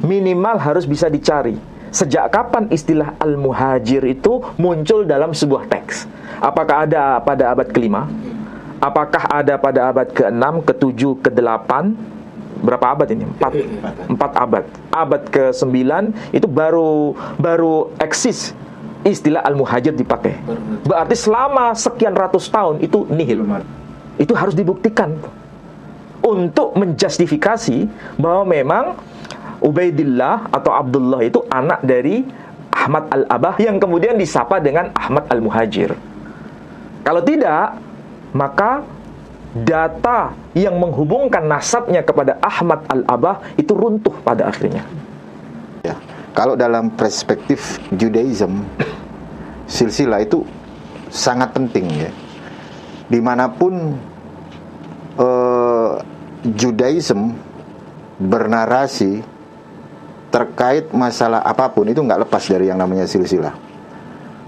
minimal harus bisa dicari. Sejak kapan istilah al-muhajir itu muncul dalam sebuah teks? Apakah ada pada abad ke-5? Apakah ada pada abad ke-6, ke-7, ke-8? Berapa abad ini? 4 abad. Abad ke-9 itu baru eksis istilah al-muhajir dipakai. Berarti selama sekian ratus tahun itu nihil. Itu harus dibuktikan untuk menjustifikasi bahwa memang Ubaidillah atau Abdullah itu anak dari Ahmad al-Abah yang kemudian disapa dengan Ahmad al-Muhajir. Kalau tidak, maka data yang menghubungkan nasabnya kepada Ahmad al-Abah itu runtuh pada akhirnya. Ya, kalau dalam perspektif Judaism, silsilah itu sangat penting ya. Dimanapun Judaism bernarasi terkait masalah apapun itu nggak lepas dari yang namanya silsilah.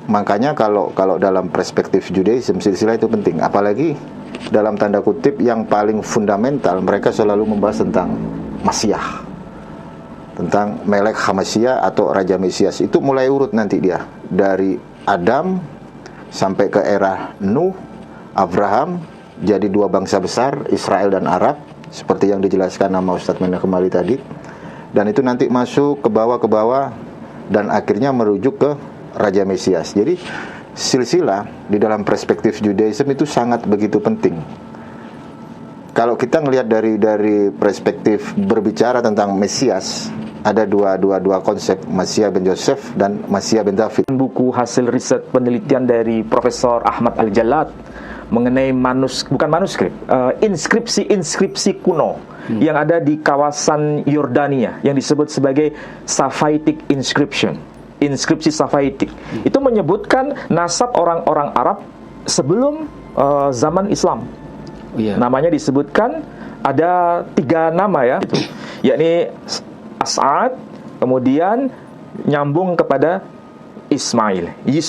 Makanya kalau dalam perspektif Judaism, silsilah itu penting. Apalagi dalam tanda kutip yang paling fundamental, mereka selalu membahas tentang Masyiyah, tentang Melek Hamasyiyah atau Raja Mesias. Itu mulai urut nanti dia dari Adam sampai ke era Nuh, Abraham, jadi dua bangsa besar, Israel dan Arab, seperti yang dijelaskan nama Ustadz Mena kembali tadi. Dan itu nanti masuk ke bawah dan akhirnya merujuk ke Raja Mesias. Jadi silsilah di dalam perspektif Judaism itu sangat begitu penting. Kalau kita ngelihat dari perspektif berbicara tentang Mesias, ada dua konsep, Masyiyah bin Yosef dan Masyiyah bin David. Buku hasil riset penelitian dari Profesor Ahmad Al-Jalad mengenai inskripsi kuno yang ada di kawasan Yordania yang disebut sebagai Safaitic inscription, inskripsi Safaitic. Itu menyebutkan nasab orang-orang Arab sebelum zaman Islam. Namanya disebutkan ada 3 nama ya, yakni As'ad, kemudian nyambung kepada Ismail di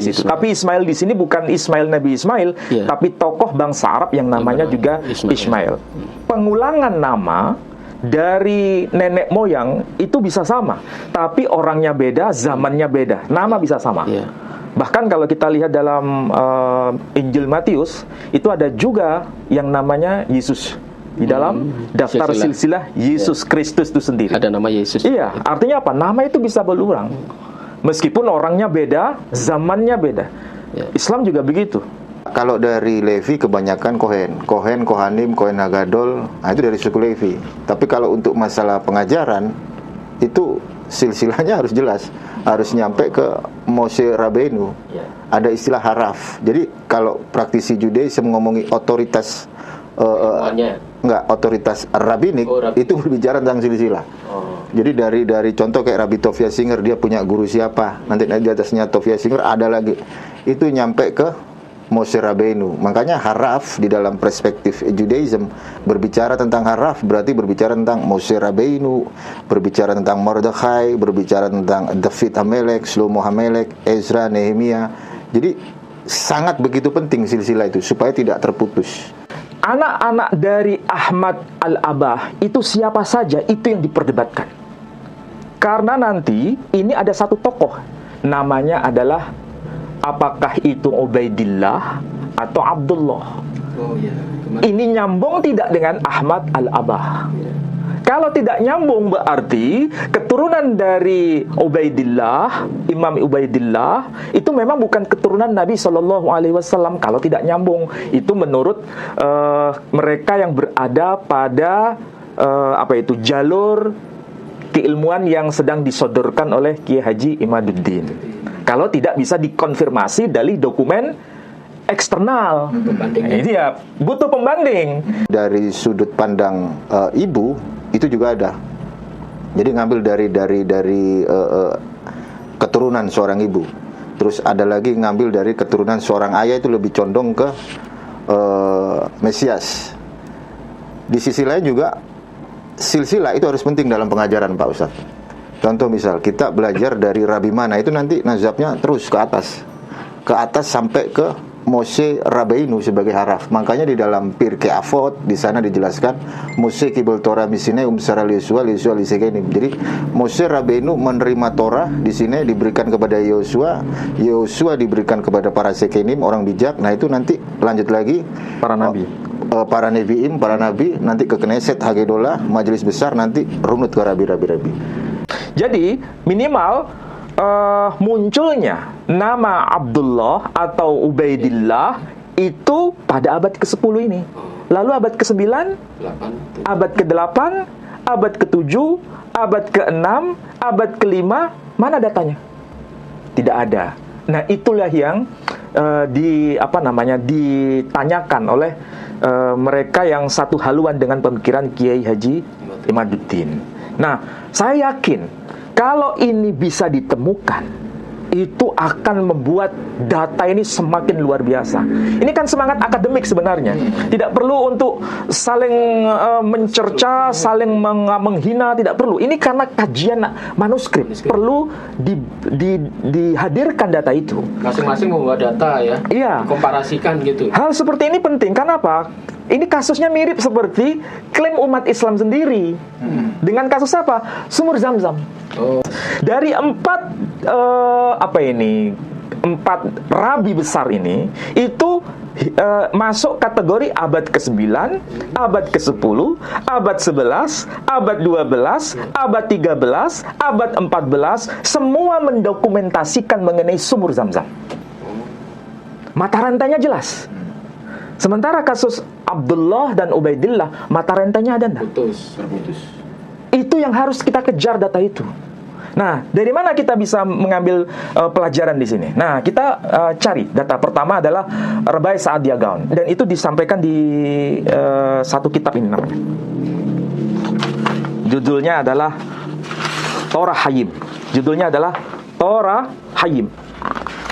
situ. Tapi Ismail di sini bukan Ismail Nabi Ismail, tapi tokoh bangsa Arab yang namanya juga Ismail. Pengulangan nama dari nenek moyang itu bisa sama, tapi orangnya beda, zamannya beda, nama bisa sama. Bahkan kalau kita lihat dalam Injil Matius, itu ada juga yang namanya Yesus di dalam daftar silsilah Yesus Kristus itu sendiri. Ada nama Yesus. Iya, artinya apa? Nama itu bisa berulang. Meskipun orangnya beda, zamannya beda. Islam juga begitu. Kalau dari Levi kebanyakan Kohen, Kohanim, Kohen Hagadol, nah itu dari suku Levi. Tapi kalau untuk masalah pengajaran, itu silsilahnya harus jelas, harus nyampe ke Moshe Rabbeinu. Ada istilah haraf. Jadi kalau praktisi Judaism ngomongi otoritas otoritas rabbinik, itu berbicara tentang silsilah. Jadi dari contoh kayak Rabbi Tovia Singer, dia punya guru siapa, nanti di atasnya Tovia Singer ada lagi, itu nyampe ke Moshe Rabbeinu. Makanya haraf di dalam perspektif Judaism, berbicara tentang haraf berarti berbicara tentang Moshe Rabbeinu, berbicara tentang Mordekhai, berbicara tentang David Hamelek, Shlomo Hamelek, Ezra, Nehemia. Jadi sangat begitu penting silsilah itu supaya tidak terputus. Anak-anak dari Ahmad al-Abah itu siapa saja, itu yang diperdebatkan. Karena nanti ini ada satu tokoh, namanya adalah apakah itu Ubaidillah atau Abdullah. Ini nyambung tidak dengan Ahmad al-Abah? Kalau tidak nyambung berarti keturunan dari Ubaidillah, Imam Ubaidillah itu memang bukan keturunan Nabi SAW. Kalau tidak nyambung, itu menurut mereka yang berada pada jalur keilmuan yang sedang disodorkan oleh Kiai Haji Imaduddin. Kalau tidak bisa dikonfirmasi dari dokumen eksternal, ini ya butuh pembanding. Dari sudut pandang ibu itu juga ada. Jadi ngambil dari keturunan seorang ibu. Terus ada lagi ngambil dari keturunan seorang ayah, itu lebih condong ke Mesias. Di sisi lain juga silsilah itu harus penting dalam pengajaran Pak Ustadz. Contoh misal kita belajar dari Rabi Mana, itu nanti nazabnya terus ke atas sampai ke Moshe Rabbeinu sebagai haraf. Makanya di dalam Pirkei Avot di sana dijelaskan Moshe kibul Torah misine umsara Yosua lisekenim. Jadi Moshe Rabbeinu menerima Torah di sini diberikan kepada Yosua, Yosua diberikan kepada para sekenim orang bijak. Nah itu nanti lanjut lagi Para nabi. Para nebiim, para nabi nanti ke Knesset Hagedolah, majelis besar nanti runut ke rabi. Jadi minimal munculnya nama Abdullah atau Ubaidillah itu pada abad ke-10 ini. Lalu abad ke-9, abad ke-8, abad ke-7, abad ke-6, abad ke-5, mana datanya? Tidak ada. Nah, itulah yang ditanyakan oleh mereka yang satu haluan dengan pemikiran Kiai Haji Imaduddin. Nah, saya yakin kalau ini bisa ditemukan, itu akan membuat data ini semakin luar biasa. Ini kan semangat akademik sebenarnya. Tidak perlu untuk saling mencerca, saling menghina, tidak perlu. Ini karena kajian manuskrip. Perlu dihadirkan data itu. Masing-masing membawa data ya. Iya. Komparasikan gitu. Hal seperti ini penting. Kenapa? Ini kasusnya mirip seperti klaim umat Islam sendiri. Dengan kasus apa? Sumur Zam-Zam. Dari empat rabi besar ini itu masuk kategori abad ke-9, abad ke-10, abad 11, abad 12, abad 13, abad 14, semua mendokumentasikan mengenai sumur Zam-Zam. Mata rantainya jelas. Sementara kasus Abdullah dan Ubaidillah, mata rantainya ada enggak? Terputus. Itu yang harus kita kejar, data itu. Nah, dari mana kita bisa mengambil pelajaran di sini? Nah, kita cari data pertama adalah Rebai Saadia Gaon, dan itu disampaikan di satu kitab ini namanya. Judulnya adalah Torah Hayim. Judulnya adalah Torah Hayim.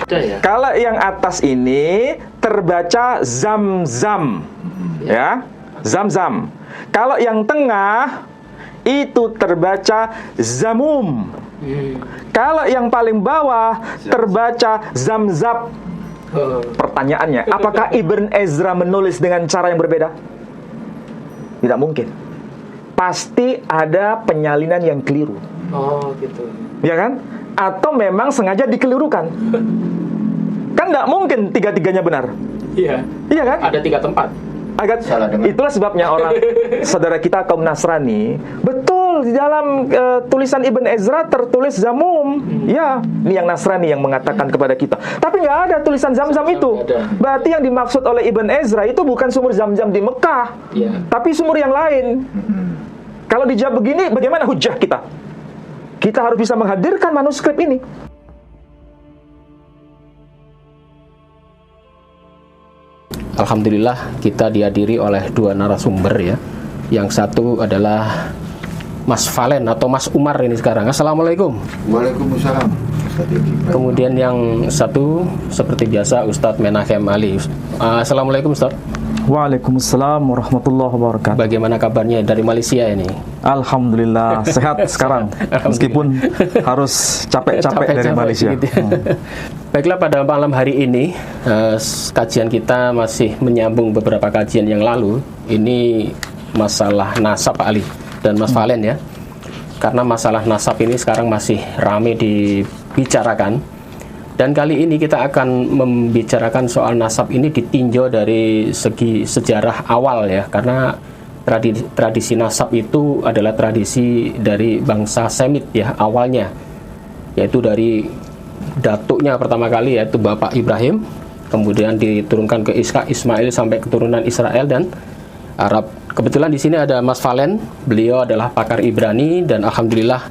Ya. Kalau yang atas ini terbaca Zam-Zam, ya, Zam-Zam. Kalau yang tengah itu terbaca Zamum. Kalau yang paling bawah terbaca Zamzab. Pertanyaannya, apakah Ibn Ezra menulis dengan cara yang berbeda? Tidak mungkin. Pasti ada penyalinan yang keliru. Oh, gitu. Ya kan? Atau memang sengaja dikelirukan. Kan tidak mungkin tiga-tiganya benar. Iya. Iya kan? Ada 3 tempat. Itulah sebabnya orang saudara kita kaum Nasrani, betul di dalam tulisan Ibn Ezra tertulis Zamum. Ya, ini yang Nasrani yang mengatakan kepada kita. Tapi nggak ada tulisan Zam-Zam itu. Berarti yang dimaksud oleh Ibn Ezra itu bukan sumur Zam-Zam di Mekah, tapi sumur yang lain. Kalau dijawab begini, bagaimana hujah kita? Kita harus bisa menghadirkan manuskrip ini. Alhamdulillah kita dihadiri oleh 2 narasumber ya. Yang satu adalah Mas Valen atau Mas Umar ini sekarang. Assalamualaikum. Waalaikumsalam. Kemudian yang satu seperti biasa Ustadz Menachem Ali. Assalamualaikum Ustadz. Waalaikumsalam warahmatullahi wabarakatuh. Bagaimana kabarnya dari Malaysia ini? Alhamdulillah sehat sekarang, meskipun harus capek-capek dari Malaysia. Gitu. Baiklah, pada malam hari ini kajian kita masih menyambung beberapa kajian yang lalu. Ini masalah nasab Pak Ali dan Mas Valen ya. Karena masalah nasab ini sekarang masih ramai dibicarakan. Dan kali ini kita akan membicarakan soal nasab ini ditinjau dari segi sejarah awal ya. Karena tradisi nasab itu adalah tradisi dari bangsa Semit ya awalnya. Yaitu dari datuknya pertama kali yaitu Bapak Ibrahim. Kemudian diturunkan ke Ishak, Ismail sampai keturunan Israel dan Arab. Kebetulan di sini ada Mas Valen. Beliau adalah pakar Ibrani dan alhamdulillah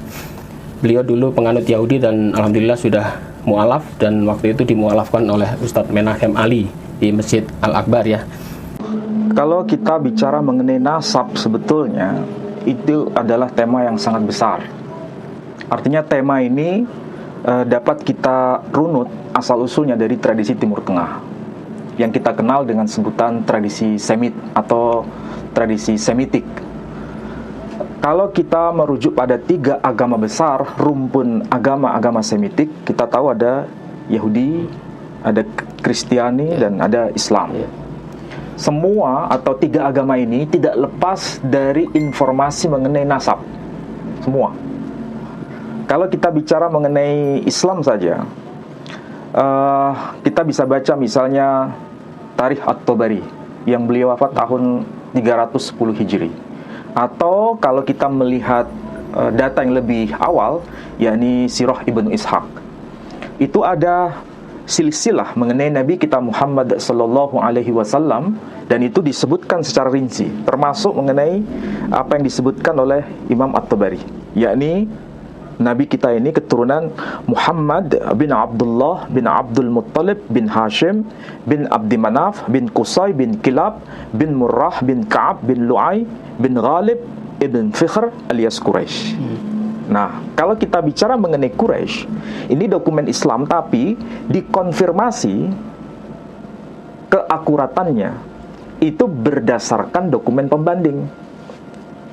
beliau dulu penganut Yahudi dan alhamdulillah sudah mu'alaf, dan waktu itu dimu'alafkan oleh Ustadz Menachem Ali di Masjid Al-Akbar ya. Kalau kita bicara mengenai nasab, sebetulnya itu adalah tema yang sangat besar. Artinya tema ini dapat kita runut asal-usulnya dari tradisi Timur Tengah yang kita kenal dengan sebutan tradisi Semit atau tradisi Semitik. Kalau kita merujuk pada 3 agama besar, rumpun agama-agama Semitik, kita tahu ada Yahudi, ada Kristiani, dan ada Islam. Semua atau tiga agama ini tidak lepas dari informasi mengenai nasab. Semua. Kalau kita bicara mengenai Islam saja, kita bisa baca misalnya Tarikh At-Tabari yang beliau wafat tahun 310 Hijri. Atau kalau kita melihat data yang lebih awal, yakni Sirah Ibnu Ishaq, itu ada silsilah mengenai Nabi kita Muhammad sallallahu alaihi wasallam, dan itu disebutkan secara rinci, termasuk mengenai apa yang disebutkan oleh Imam At-Tabari, yakni Nabi kita ini keturunan Muhammad bin Abdullah bin Abdul Muttalib bin Hashim bin Abdi Manaf bin Qusay bin Kilab bin Murrah bin Ka'ab bin Lu'ay bin Ghalib ibn Fikhr alias Quraisy. Nah, kalau kita bicara mengenai Quraisy, ini dokumen Islam tapi dikonfirmasi keakuratannya itu berdasarkan dokumen pembanding.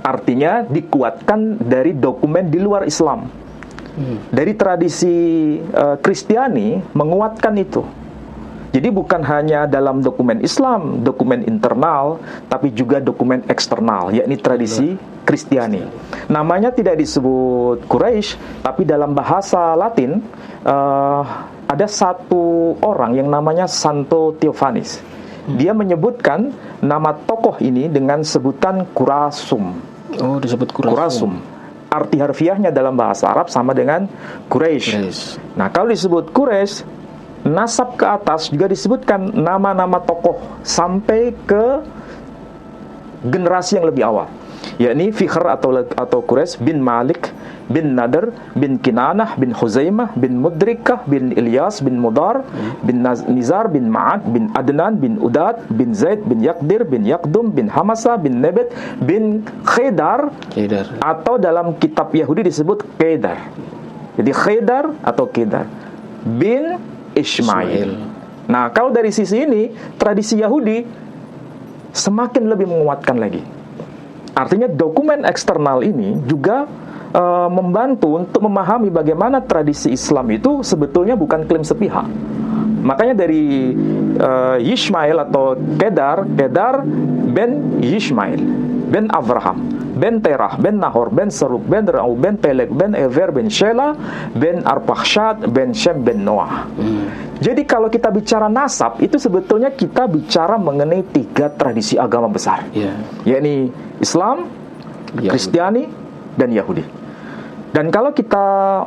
Artinya dikuatkan dari dokumen di luar Islam. Dari tradisi Kristiani menguatkan itu. Jadi bukan hanya dalam dokumen Islam, dokumen internal, tapi juga dokumen eksternal, yakni tradisi Kristiani. Namanya tidak disebut Quraisy, tapi dalam bahasa Latin ada satu orang yang namanya Santo Theophanes. Dia menyebutkan nama tokoh ini dengan sebutan Qurasum. Oh, disebut Qurasum. Arti harfiahnya dalam bahasa Arab sama dengan Quraisy. Nah, kalau disebut Quraisy, nasab ke atas juga disebutkan nama-nama tokoh sampai ke generasi yang lebih awal, yakni Fikhr atau Quraisy bin Malik bin Nadr bin Kinanah bin Huzaimah bin Mudrikah bin Ilyas bin Mudar bin Nizar bin Ma'ad bin Adnan bin Udad bin Zaid bin Yaqdir bin Yaqdum bin Hamasa bin Nebet bin Khedar, atau dalam kitab Yahudi disebut Kedar. Jadi Khedar atau Kedar bin Ismail. Nah, kalau dari sisi ini tradisi Yahudi semakin lebih menguatkan lagi. Artinya dokumen eksternal ini juga membantu untuk memahami bagaimana tradisi Islam itu sebetulnya bukan klaim sepihak. Makanya dari Yishmael atau Kedar ben Yishmael, ben Avraham, ben Terah, ben Nahor, ben Seruk, ben Ra'u, ben Peleg, ben Ever, ben Shela, ben Arpakshad, ben Shem, ben Noah. Jadi kalau kita bicara nasab, itu sebetulnya kita bicara mengenai tiga tradisi agama besar, yakni Islam, Kristiani, dan Yahudi. Dan kalau kita,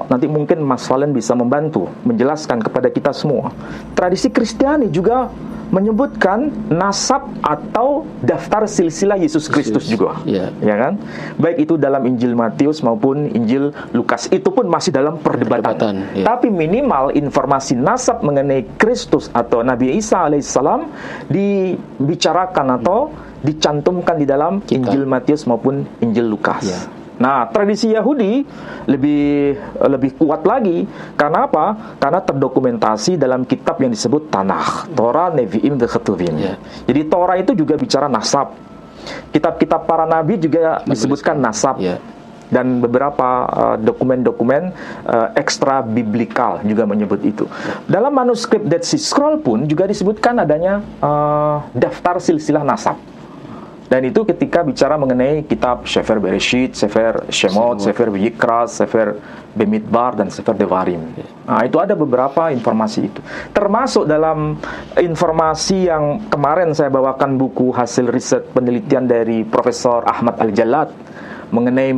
nanti mungkin Mas Valen bisa membantu menjelaskan kepada kita semua, tradisi Kristiani juga menyebutkan nasab atau daftar silsilah Yesus Kristus juga, ya kan? Baik itu dalam Injil Matius maupun Injil Lukas, itu pun masih dalam perdebatan. Tapi minimal informasi nasab mengenai Kristus atau Nabi Isa alaihissalam dibicarakan atau dicantumkan di dalam Injil Matius maupun Injil Lukas. Nah, tradisi Yahudi lebih kuat lagi. Karena apa? Karena terdokumentasi dalam kitab yang disebut Tanakh, Torah, Nevi'im, dan Ketuvim. Jadi Torah itu juga bicara nasab. Kitab-kitab para nabi juga disebutkan nasab. Dan beberapa dokumen-dokumen ekstra biblikal juga menyebut itu. Dalam manuskrip Dead Sea Scroll pun juga disebutkan adanya daftar silsilah nasab. Dan itu ketika bicara mengenai kitab Sefer Bereshit, Sefer Shemot, Sefer Yikra, Sefer Bemidbar, dan Sefer Devarim. Nah, itu ada beberapa informasi itu. Termasuk dalam informasi yang kemarin saya bawakan buku hasil riset penelitian dari Profesor Ahmad Al-Jalad mengenai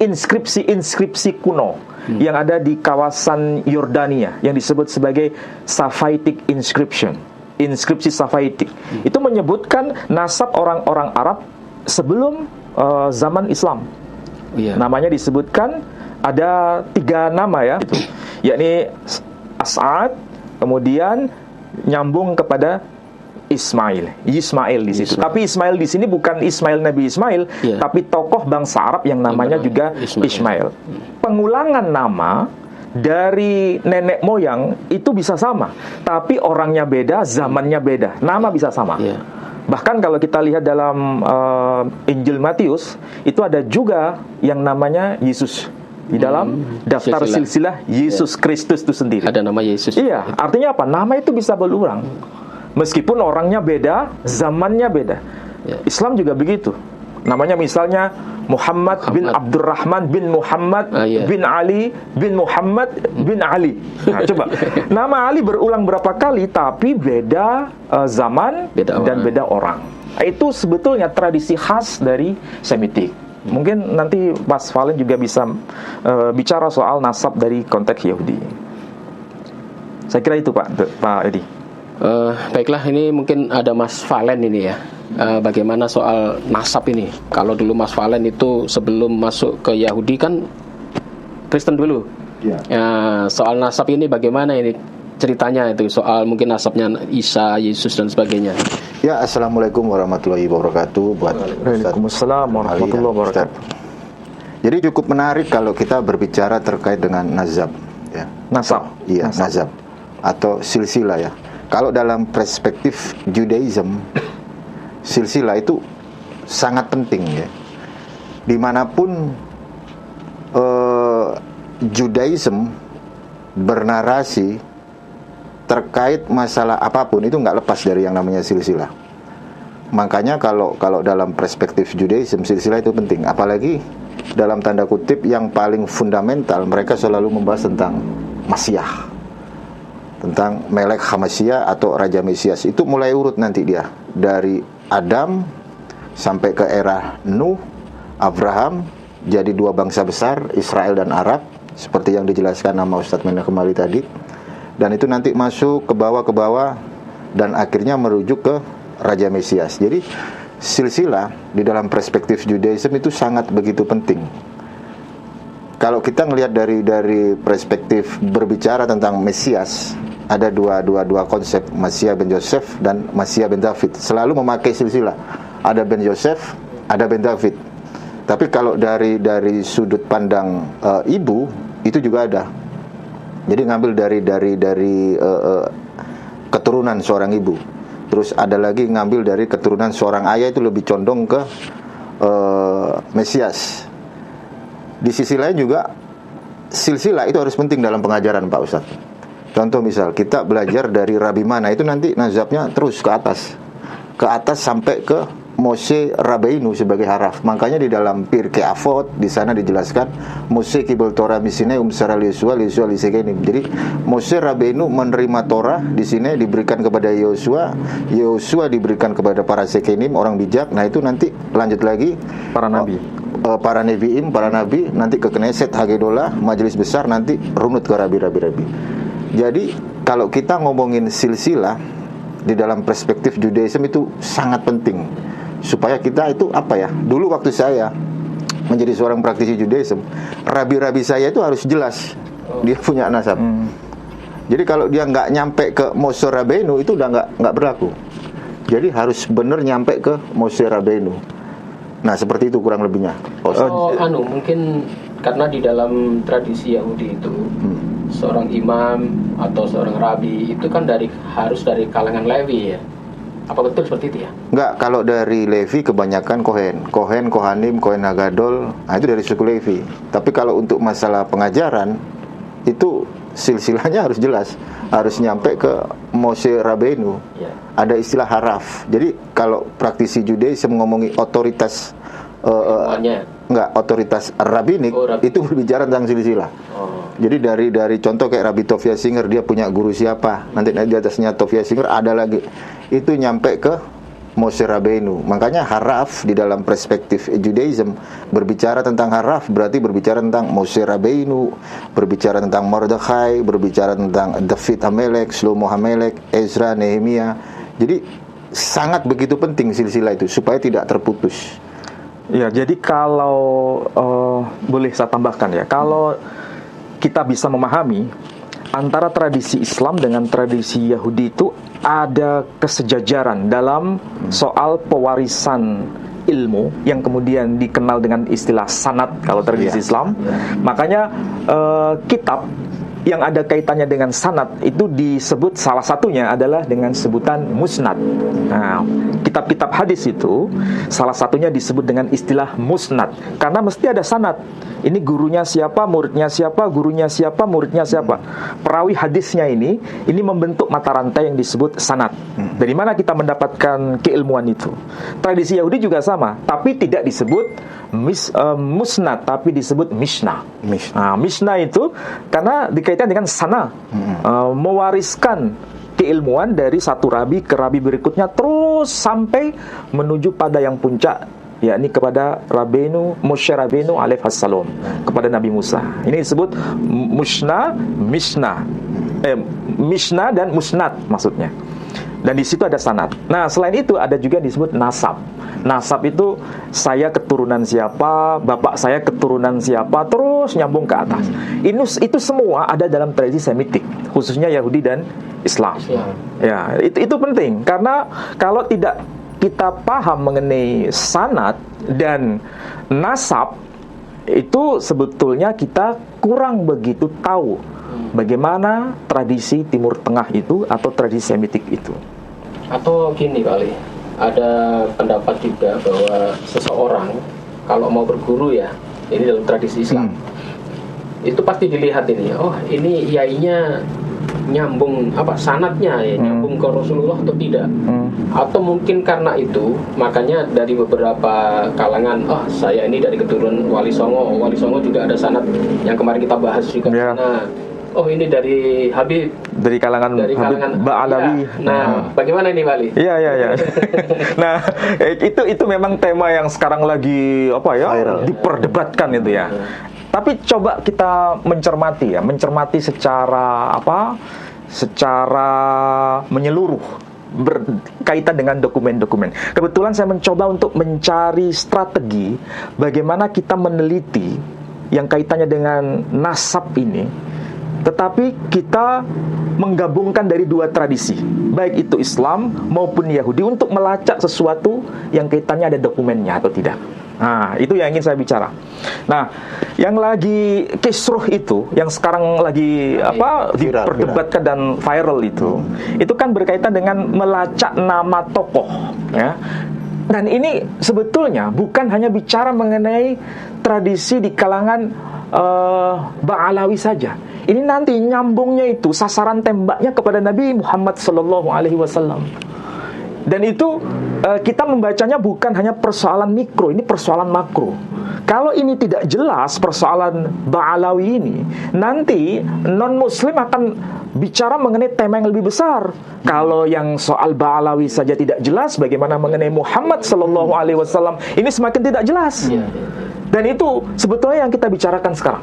inskripsi kuno yang ada di kawasan Yordania yang disebut sebagai Safavitic inscription. Inskripsi Safavitic itu menyebutkan nasab orang-orang Arab sebelum zaman Islam. Namanya disebutkan ada 3 nama ya, yakni As'ad, kemudian nyambung kepada Ismail di situ. Tapi Ismail di sini bukan Ismail Nabi Ismail, tapi tokoh bangsa Arab yang namanya juga Ismail. Pengulangan nama dari nenek moyang itu bisa sama, tapi orangnya beda, zamannya beda, nama bisa sama. Bahkan kalau kita lihat dalam Injil Matius, itu ada juga yang namanya Yesus di dalam daftar silsilah Yesus Kristus itu sendiri. Ada nama Yesus. Iya, artinya apa? Nama itu bisa berulang. Meskipun orangnya beda, zamannya beda. Ya. Islam juga begitu. Namanya misalnya Muhammad bin Abdurrahman bin Muhammad bin Ali bin Muhammad bin Ali. Nah, coba. Nama Ali berulang berapa kali tapi beda zaman dan beda orang. Itu sebetulnya tradisi khas dari Semitik. Mungkin nanti Mas Valen juga bisa bicara soal nasab dari konteks Yahudi. Saya kira itu Pak Edi. Baiklah, ini mungkin ada Mas Valen ini ya. Bagaimana soal nasab ini? Kalau dulu Mas Valen itu sebelum masuk ke Yahudi kan Kristen dulu. Ya. Soal nasab ini bagaimana ini ceritanya itu? Soal mungkin nasabnya Isa, Yesus dan sebagainya. Ya, assalamualaikum warahmatullahi wabarakatuh. Waalaikumsalam warahmatullahi wabarakatuh. Jadi cukup menarik kalau kita berbicara terkait dengan nazab. Ya. Nasab. Iya, nazab atau silsilah ya. Kalau dalam perspektif Judaism, silsilah itu sangat penting ya. Dimanapun Judaism bernarasi terkait masalah apapun itu nggak lepas dari yang namanya silsilah. Makanya kalau dalam perspektif Judaism, silsilah itu penting. Apalagi dalam tanda kutip yang paling fundamental, mereka selalu membahas tentang Masiah, tentang Melek Hamasia atau Raja Mesias. Itu mulai urut nanti dia dari Adam sampai ke era Nuh, Abraham, jadi dua bangsa besar, Israel dan Arab, seperti yang dijelaskan nama Ustadz Mena kembali tadi. Dan itu nanti masuk ke bawah dan akhirnya merujuk ke Raja Mesias. Jadi silsilah di dalam perspektif Judaism itu sangat begitu penting. Kalau kita ngelihat dari perspektif berbicara tentang Mesias, ada dua konsep, Masiah ben Yosef dan Masiah ben David. Selalu memakai silsilah. Ada ben Yosef, ada ben David. Tapi kalau dari sudut pandang ibu itu juga ada. Jadi ngambil dari keturunan seorang ibu. Terus ada lagi ngambil dari keturunan seorang ayah, itu lebih condong ke Mesias. Di sisi lain juga silsilah itu harus penting dalam pengajaran Pak Ustadz. Contoh misal kita belajar dari Rabi Mana, itu nanti nazabnya terus ke atas sampai ke Moshe Rabbeinu sebagai haraf. Makanya di dalam Pirkei Avot di sana dijelaskan Moshe kibel Torah misine umsara Yosua lisekenim. Jadi Moshe Rabbeinu menerima Torah di sini diberikan kepada Yosua, Yosua diberikan kepada para sekenim, orang bijak. Nah itu nanti lanjut lagi para nabi. Para neviim, para nabi, nanti ke Knesset, Hagedolah, majelis besar, nanti runut ke rabi. Jadi kalau kita ngomongin silsilah di dalam perspektif Judaism itu sangat penting, supaya kita itu apa ya? Dulu waktu saya menjadi seorang praktisi Judaism, rabi-rabi saya itu harus jelas dia punya nasab. Jadi kalau dia nggak nyampe ke Moshe Rabbeinu itu udah nggak berlaku. Jadi harus bener nyampe ke Moshe Rabbeinu. Nah seperti itu kurang lebihnya. Mungkin karena di dalam tradisi Yahudi itu seorang imam atau seorang rabi itu kan harus dari kalangan Lewi ya. Apa betul seperti itu ya? Enggak, kalau dari Levi kebanyakan Kohen, Kohanim, Kohen Hagadol, nah itu dari suku Levi. Tapi kalau untuk masalah pengajaran itu silsilahnya harus jelas, harus nyampe ke Moshe Rabbeinu. Ya. Ada istilah haraf. Jadi kalau praktisi Judaism ngomongi otoritas otoritas rabbinik, itu berbicara tentang silsilah. Jadi dari contoh kayak Rabbi Tovia Singer, dia punya guru siapa, nanti di atasnya Tovia Singer ada lagi, itu nyampe ke Moshe Rabbeinu. Makanya haraf di dalam perspektif Judaism berbicara tentang haraf berarti berbicara tentang Moshe Rabbeinu, berbicara tentang Mordekhai, berbicara tentang David Hamelek, Shlomo Hamelek, Ezra, Nehemia. Jadi sangat begitu penting silsilah itu supaya tidak terputus. Ya, jadi kalau boleh saya tambahkan ya, kalau kita bisa memahami antara tradisi Islam dengan tradisi Yahudi itu ada kesejajaran dalam soal pewarisan ilmu yang kemudian dikenal dengan istilah sanad kalau tradisi Islam. Makanya kitab yang ada kaitannya dengan sanad itu disebut, salah satunya adalah dengan sebutan musnad. Nah, kitab-kitab hadis itu salah satunya disebut dengan istilah musnad karena mesti ada sanad. Ini gurunya siapa, muridnya siapa, gurunya siapa, muridnya siapa. Perawi hadisnya ini membentuk mata rantai yang disebut sanad. Dari mana kita mendapatkan keilmuan itu? Tradisi Yahudi juga sama, tapi tidak disebut musnad, tapi disebut mishnah. Nah, mishnah itu karena dikaitkan dengan sana, mewariskan keilmuan dari satu rabi ke rabi berikutnya terus sampai menuju pada yang puncak, yakni kepada Rabbeinu Moshe Rabbeinu alaihissalam, kepada Nabi Musa. Ini disebut mishnah dan musnad maksudnya. Dan di situ ada sanad. Nah, selain itu ada juga disebut nasab. Nasab itu saya keturunan siapa, bapak saya keturunan siapa, terus nyambung ke atas. Itu semua ada dalam tradisi Semitik, khususnya Yahudi dan Islam. Ya, itu penting karena kalau tidak kita paham mengenai sanad dan nasab, itu sebetulnya kita kurang begitu tahu bagaimana tradisi Timur Tengah itu atau tradisi Semitik itu. Atau gini kali, ada pendapat juga bahwa seseorang kalau mau berguru ya, ini dalam tradisi Islam, itu pasti dilihat ini, oh ini yainya nyambung sanadnya ya, nyambung ke Rasulullah atau tidak. Atau mungkin karena itu makanya dari beberapa kalangan, oh saya ini dari keturunan Wali Songo juga ada sanad yang kemarin kita bahas juga. Nah, oh ini dari Habib, dari kalangan Habib Ba'alawi. Ya. Nah, bagaimana ini Wali? Iya. Nah, itu memang tema yang sekarang lagi diperdebatkan itu ya. Tapi coba kita mencermati secara secara menyeluruh berkaitan dengan dokumen-dokumen. Kebetulan saya mencoba untuk mencari strategi bagaimana kita meneliti yang kaitannya dengan nasab ini, tetapi kita menggabungkan dari dua tradisi, baik itu Islam maupun Yahudi, untuk melacak sesuatu yang kaitannya ada dokumennya atau tidak. Nah, itu yang ingin saya bicara. Nah, yang lagi kisruh itu, yang sekarang lagi diperdebatkan dan viral itu kan berkaitan dengan melacak nama tokoh, ya. Dan ini sebetulnya bukan hanya bicara mengenai tradisi di kalangan Ba'alawi saja. Ini nanti nyambungnya itu, sasaran tembaknya kepada Nabi Muhammad SAW. Dan itu kita membacanya bukan hanya persoalan mikro, ini persoalan makro. Kalau ini tidak jelas persoalan Ba'alawi ini, nanti non-muslim akan bicara mengenai tema yang lebih besar. Kalau yang soal Ba'alawi saja tidak jelas, bagaimana mengenai Muhammad SAW? Ini semakin tidak jelas. Dan itu sebetulnya yang kita bicarakan sekarang,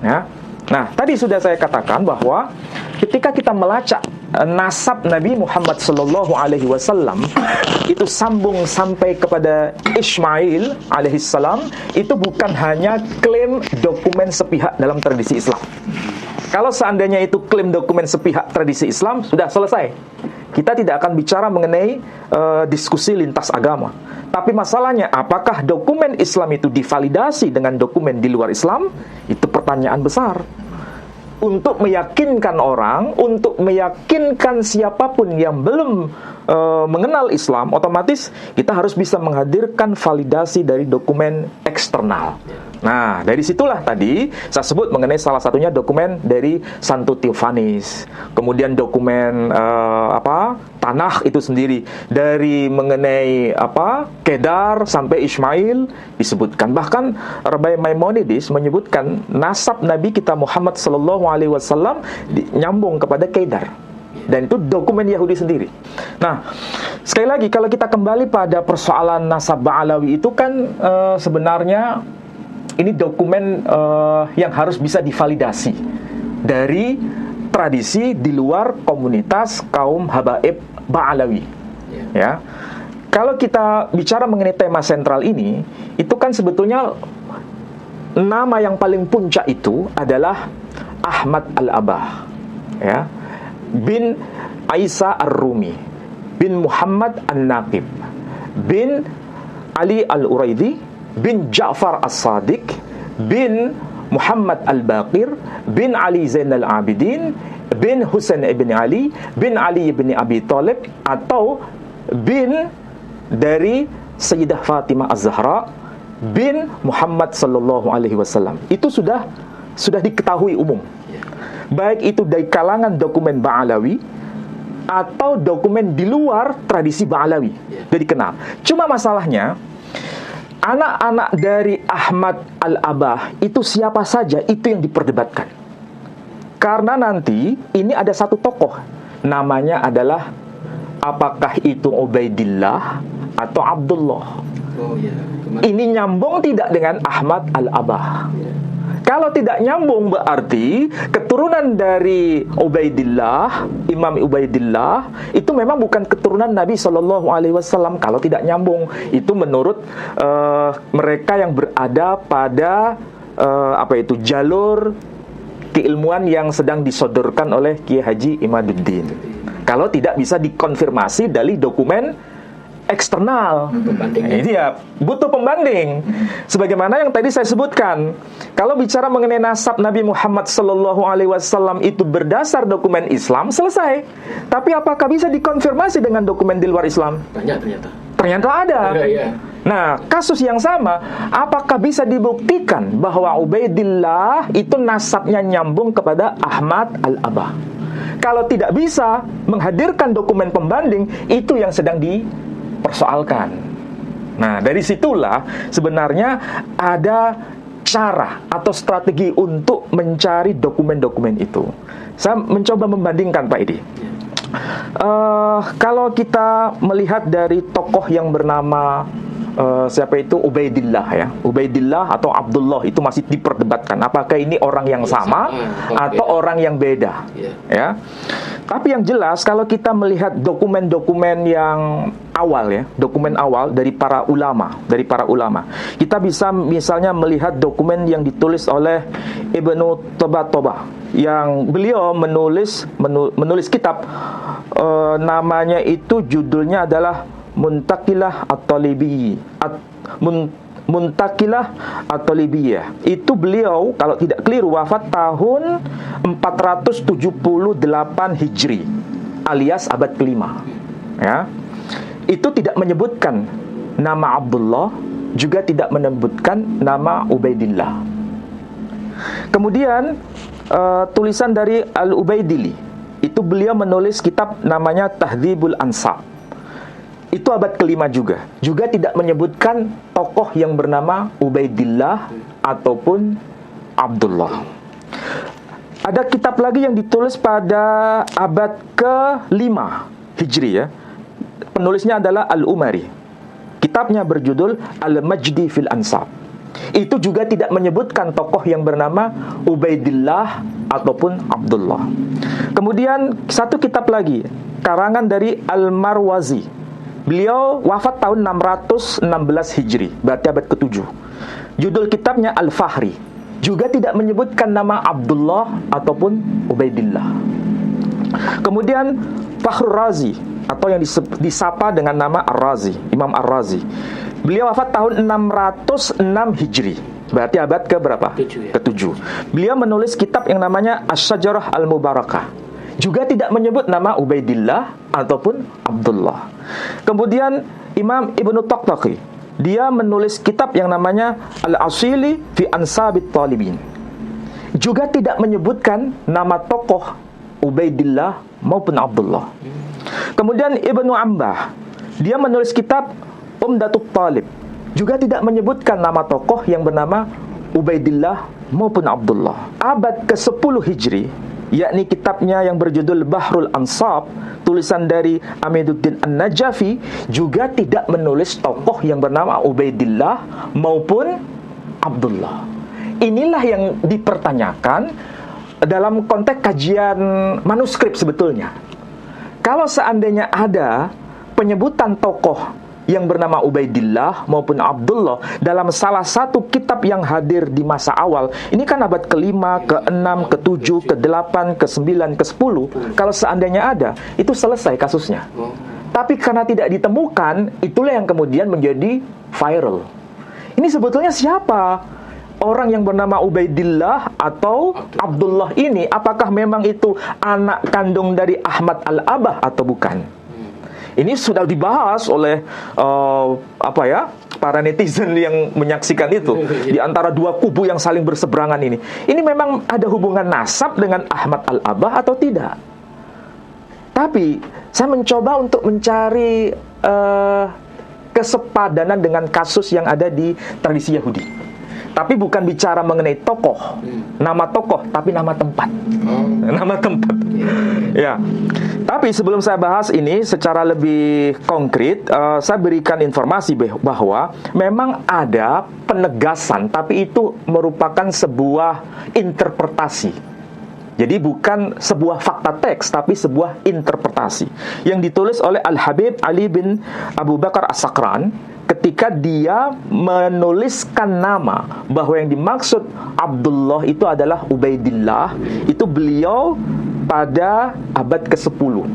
ya. Nah, tadi sudah saya katakan bahwa ketika kita melacak nasab Nabi Muhammad SAW, itu sambung sampai kepada Ismail alaihissalam, itu bukan hanya klaim dokumen sepihak dalam tradisi Islam. Kalau seandainya itu klaim dokumen sepihak tradisi Islam, sudah selesai. Kita tidak akan bicara mengenai diskusi lintas agama. Tapi masalahnya, apakah dokumen Islam itu divalidasi dengan dokumen di luar Islam? Itu pertanyaan besar. Untuk meyakinkan orang, untuk meyakinkan siapapun yang belum mengenal Islam, otomatis kita harus bisa menghadirkan validasi dari dokumen eksternal. Nah, dari situlah tadi saya sebut mengenai salah satunya dokumen dari Santo Theophanes, kemudian dokumen Tanakh itu sendiri, dari mengenai Kedar sampai Ismail disebutkan. Bahkan Rabbi Maimonides menyebutkan nasab Nabi kita Muhammad SAW nyambung kepada Kedar. Dan itu dokumen Yahudi sendiri. Nah, sekali lagi kalau kita kembali pada persoalan nasab Ba'alawi itu kan sebenarnya ini dokumen yang harus bisa divalidasi dari tradisi di luar komunitas kaum habaib Ba'alawi. Ya. Kalau kita bicara mengenai tema sentral ini, itu kan sebetulnya nama yang paling puncak itu adalah Ahmad al-Abah, ya, bin Isa ar-Rumi, bin Muhammad an-Naqib, bin Ali al-Uraidi, bin Ja'far as-Sadiq, bin Muhammad Al-Baqir bin Ali Zainal Abidin bin Husain ibn Ali bin Ali ibn Abi Thalib, atau bin dari Sayyidah Fatimah Az-Zahra bin Muhammad sallallahu alaihi wasallam. Itu sudah diketahui umum. Baik itu dari kalangan dokumen Ba'alawi atau dokumen di luar tradisi Ba'alawi, jadi dikenal. Cuma masalahnya, anak-anak dari Ahmad Al-Abah itu siapa saja, itu yang diperdebatkan. Karena nanti ini ada satu tokoh, namanya adalah apakah itu Ubaidillah atau Abdullah. Ini nyambung tidak dengan Ahmad Al-Abah? Kalau tidak nyambung, berarti keturunan dari Ubaidillah, Imam Ubaidillah, itu memang bukan keturunan Nabi Shallallahu Alaihi Wasallam. Kalau tidak nyambung, itu menurut mereka yang berada pada jalur keilmuan yang sedang disodorkan oleh Kiai Haji Imaduddin. Kalau tidak bisa dikonfirmasi dari dokumen eksternal, ini ya butuh pembanding. Sebagaimana yang tadi saya sebutkan, kalau bicara mengenai nasab Nabi Muhammad Sallallahu Alaihi Wasallam itu berdasar dokumen Islam, selesai. Tapi apakah bisa dikonfirmasi dengan dokumen di luar Islam? Ternyata ada. Nah, kasus yang sama, apakah bisa dibuktikan bahwa Ubaidillah itu nasabnya nyambung kepada Ahmad Al-Abah? Kalau tidak bisa menghadirkan dokumen pembanding, itu yang sedang dipersoalkan. Nah, dari situlah sebenarnya ada cara atau strategi untuk mencari dokumen-dokumen itu. Saya mencoba membandingkan, Pak Idi. Kalau kita melihat dari tokoh yang bernama siapa itu, Ubaidillah ya, Ubaidillah atau Abdullah, itu masih diperdebatkan apakah ini orang yang sama atau orang yang beda, ya. Tapi yang jelas kalau kita melihat dokumen-dokumen yang awal ya, dokumen awal dari para ulama, kita bisa misalnya melihat dokumen yang ditulis oleh Ibnu Tabatabai, yang beliau menulis kitab, namanya itu judulnya adalah Muntaqilah At-Talibiyah. Itu beliau kalau tidak keliru wafat tahun 478 Hijri alias abad kelima, ya. Itu tidak menyebutkan nama Abdullah, juga tidak menyebutkan nama Ubaidillah. Kemudian tulisan dari Al-Ubaidili, itu beliau menulis kitab namanya Tahdzibul Ansab. Itu abad kelima juga tidak menyebutkan tokoh yang bernama Ubaidillah ataupun Abdullah. Ada kitab lagi yang ditulis pada abad ke-5 Hijri ya. Penulisnya adalah Al-Umari. Kitabnya berjudul Al-Majdi fil Ansab. Itu juga tidak menyebutkan tokoh yang bernama Ubaidillah ataupun Abdullah. Kemudian satu kitab lagi, karangan dari Al-Marwazi. Beliau wafat tahun 616 Hijri, berarti abad ke-7. Judul kitabnya Al-Fahri. Juga tidak menyebutkan nama Abdullah ataupun Ubaidillah. Kemudian Fakhrur Razi, atau yang disapa dengan nama Ar-Razi, Imam Ar-Razi. Beliau wafat tahun 606 Hijri, berarti abad ke-berapa? Ke-7. Beliau menulis kitab yang namanya Asy-Syajarah Al-Mubarakah. Juga tidak menyebut nama Ubaidillah ataupun Abdullah. Kemudian Imam Ibnu Taqtaqi, dia menulis kitab yang namanya Al-Asili fi Ansabit Talibin. Juga tidak menyebutkan nama tokoh Ubaidillah maupun Abdullah. Kemudian Ibnu Ambah, dia menulis kitab Umdatut Talib. Juga tidak menyebutkan nama tokoh yang bernama Ubaidillah maupun Abdullah. Abad ke-10 Hijri, yakni kitabnya yang berjudul Bahrul Ansab, tulisan dari Amiduddin An-Najafi, juga tidak menulis tokoh yang bernama Ubaidillah maupun Abdullah. Inilah yang dipertanyakan dalam konteks kajian manuskrip sebetulnya. Kalau seandainya ada penyebutan tokoh yang bernama Ubaidillah maupun Abdullah dalam salah satu kitab yang hadir di masa awal, ini kan abad ke-5, ke-6, ke-7, ke-8, ke-9, ke-10. Kalau seandainya ada, itu selesai kasusnya. Tapi karena tidak ditemukan, itulah yang kemudian menjadi viral. Ini sebetulnya siapa orang yang bernama Ubaidillah atau Abdullah ini, apakah memang itu anak kandung dari Ahmad Al-Abah atau bukan? Ini sudah dibahas oleh para netizen yang menyaksikan itu di antara dua kubu yang saling berseberangan ini. Ini memang ada hubungan nasab dengan Ahmad Al-Abah atau tidak? Tapi saya mencoba untuk mencari kesepadanan dengan kasus yang ada di tradisi Yahudi. Tapi bukan bicara mengenai tokoh, nama tokoh, tapi nama tempat. Nama tempat. Ya. Tapi sebelum saya bahas ini secara lebih konkret, saya berikan informasi bahwa memang ada penegasan, tapi itu merupakan sebuah interpretasi. Jadi bukan sebuah fakta teks, tapi sebuah interpretasi yang ditulis oleh Al-Habib Ali bin Abu Bakar As-Sakran ketika dia menuliskan nama bahwa yang dimaksud Abdullah itu adalah Ubaidillah. Itu beliau pada abad ke-10.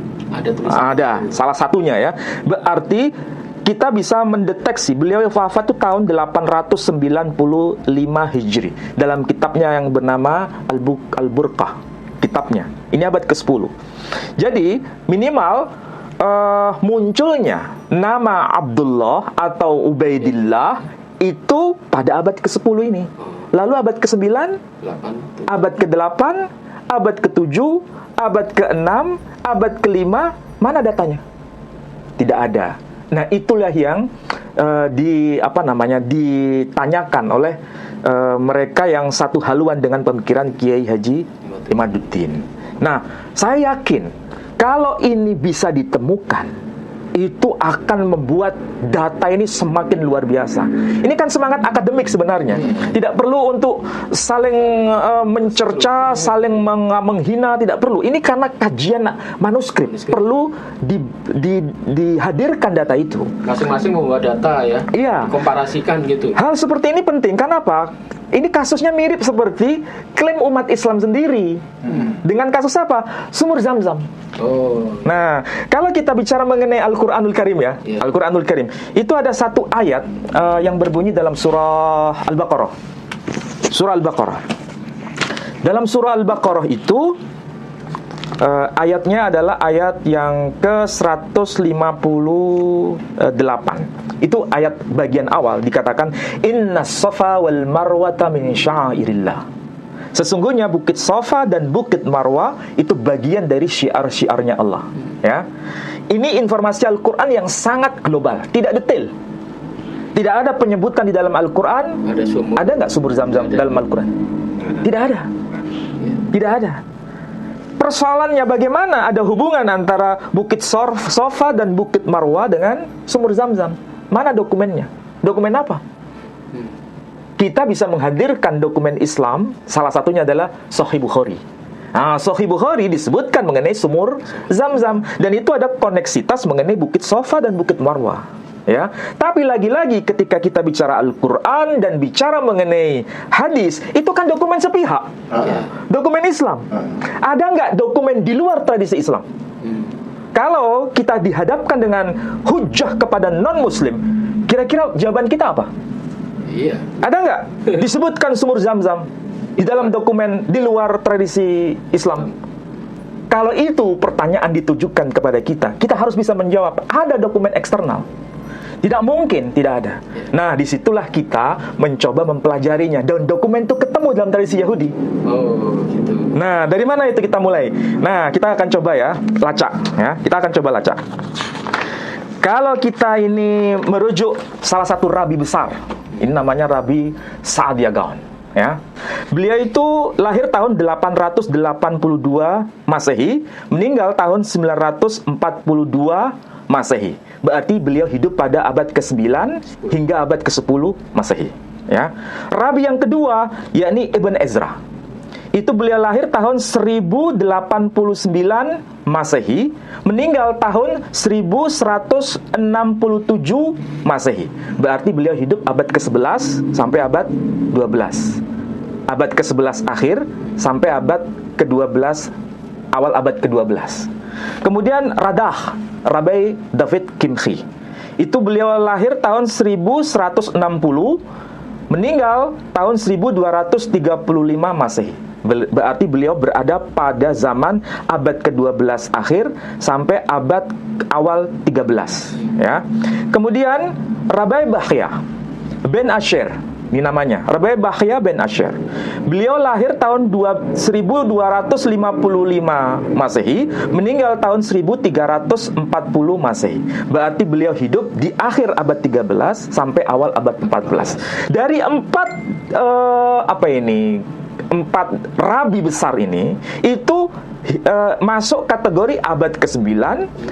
Ada salah satunya ya. Berarti kita bisa mendeteksi beliau wafat itu tahun 895 Hijri dalam kitabnya yang bernama Al-Burqah. Kitabnya ini abad ke-10. Jadi minimal munculnya nama Abdullah atau Ubaidillah itu pada abad ke-10 ini. Lalu abad ke-9, abad ke-8, abad ke-7, abad ke-6, abad ke-5, mana datanya? Tidak ada. Nah, itulah yang ditanyakan oleh mereka yang satu haluan dengan pemikiran Kiai Haji Imaduddin. Nah, saya yakin kalau ini bisa ditemukan, itu akan membuat data ini semakin luar biasa. Ini kan semangat akademik sebenarnya. Tidak perlu untuk saling mencerca, saling menghina, tidak perlu. Ini karena kajian manuskrip. Perlu dihadirkan data itu. Masing-masing membawa data ya. Iya. Komparasikan gitu. Hal seperti ini penting. Kenapa? Ini kasusnya mirip seperti klaim umat Islam sendiri. Dengan kasus apa? Sumur Zam-Zam. Nah, kalau kita bicara mengenai Al-Quranul Karim ya, Al-Quranul Karim, itu ada satu ayat yang berbunyi dalam surah Al-Baqarah. Surah Al-Baqarah. Dalam surah Al-Baqarah itu ayatnya adalah ayat yang ke-158. Itu ayat bagian awal dikatakan Innas Safa wal Marwata min sya'airillah. Sesungguhnya Bukit Safa dan Bukit Marwah itu bagian dari syiar-syiarnya Allah. Ya. Ini informasi Al-Quran yang sangat global, tidak detail. Tidak ada penyebutan di dalam Al-Quran. Ada nggak sumur Zam-Zam dalam Al-Quran? Tidak ada. Tidak ada. Persoalannya bagaimana ada hubungan antara Bukit Safa dan Bukit Marwah dengan sumur Zam-Zam? Mana dokumennya? Dokumen apa? Kita bisa menghadirkan dokumen Islam, salah satunya adalah Sahih Bukhari. Sahih Bukhari disebutkan mengenai sumur Zam-Zam, dan itu ada koneksitas mengenai Bukit Safa dan Bukit Marwah. Ya, tapi lagi-lagi ketika kita bicara Al-Quran dan bicara mengenai hadis, itu kan dokumen sepihak, dokumen Islam. Ada nggak dokumen di luar tradisi Islam? Kalau kita dihadapkan dengan hujah kepada non-muslim, kira-kira jawaban kita apa? Iya. Ada nggak disebutkan sumur Zam-Zam di dalam dokumen di luar tradisi Islam? Kalau itu pertanyaan ditujukan kepada kita, kita harus bisa menjawab, ada dokumen eksternal. Tidak mungkin tidak ada. Nah, disitulah kita mencoba mempelajarinya, dan dokumen itu ketemu dalam tradisi Yahudi. Gitu. Nah, dari mana itu kita mulai? Nah, kita akan coba lacak. Kita akan coba lacak. Kalau kita ini merujuk salah satu rabi besar, ini namanya Rabi Sa'adiyah Gaon. Ya, beliau itu lahir tahun 882 Masehi, meninggal tahun 942 Masehi. Berarti beliau hidup pada abad ke-9 hingga abad ke-10 Masehi. Ya. Rabi yang kedua yakni Ibn Ezra. Itu beliau lahir tahun 1089 Masehi, meninggal tahun 1167 Masehi. Berarti beliau hidup abad ke-11 sampai abad 12. Abad ke-11 akhir sampai abad ke-12, awal abad ke-12. Kemudian Radah, Rabi David Kimchi. Itu beliau lahir tahun 1160, meninggal tahun 1235 Masehi. Berarti beliau berada pada zaman abad ke-12 akhir sampai abad awal 13, ya. Kemudian Rabai Bahya bin Asyir, ini namanya Rabai Bahya bin Asyir. Beliau lahir tahun 1255 Masehi, meninggal tahun 1340 Masehi. Berarti beliau hidup di akhir abad 13 sampai awal abad 14. Dari empat rabi besar ini itu masuk kategori abad ke-9,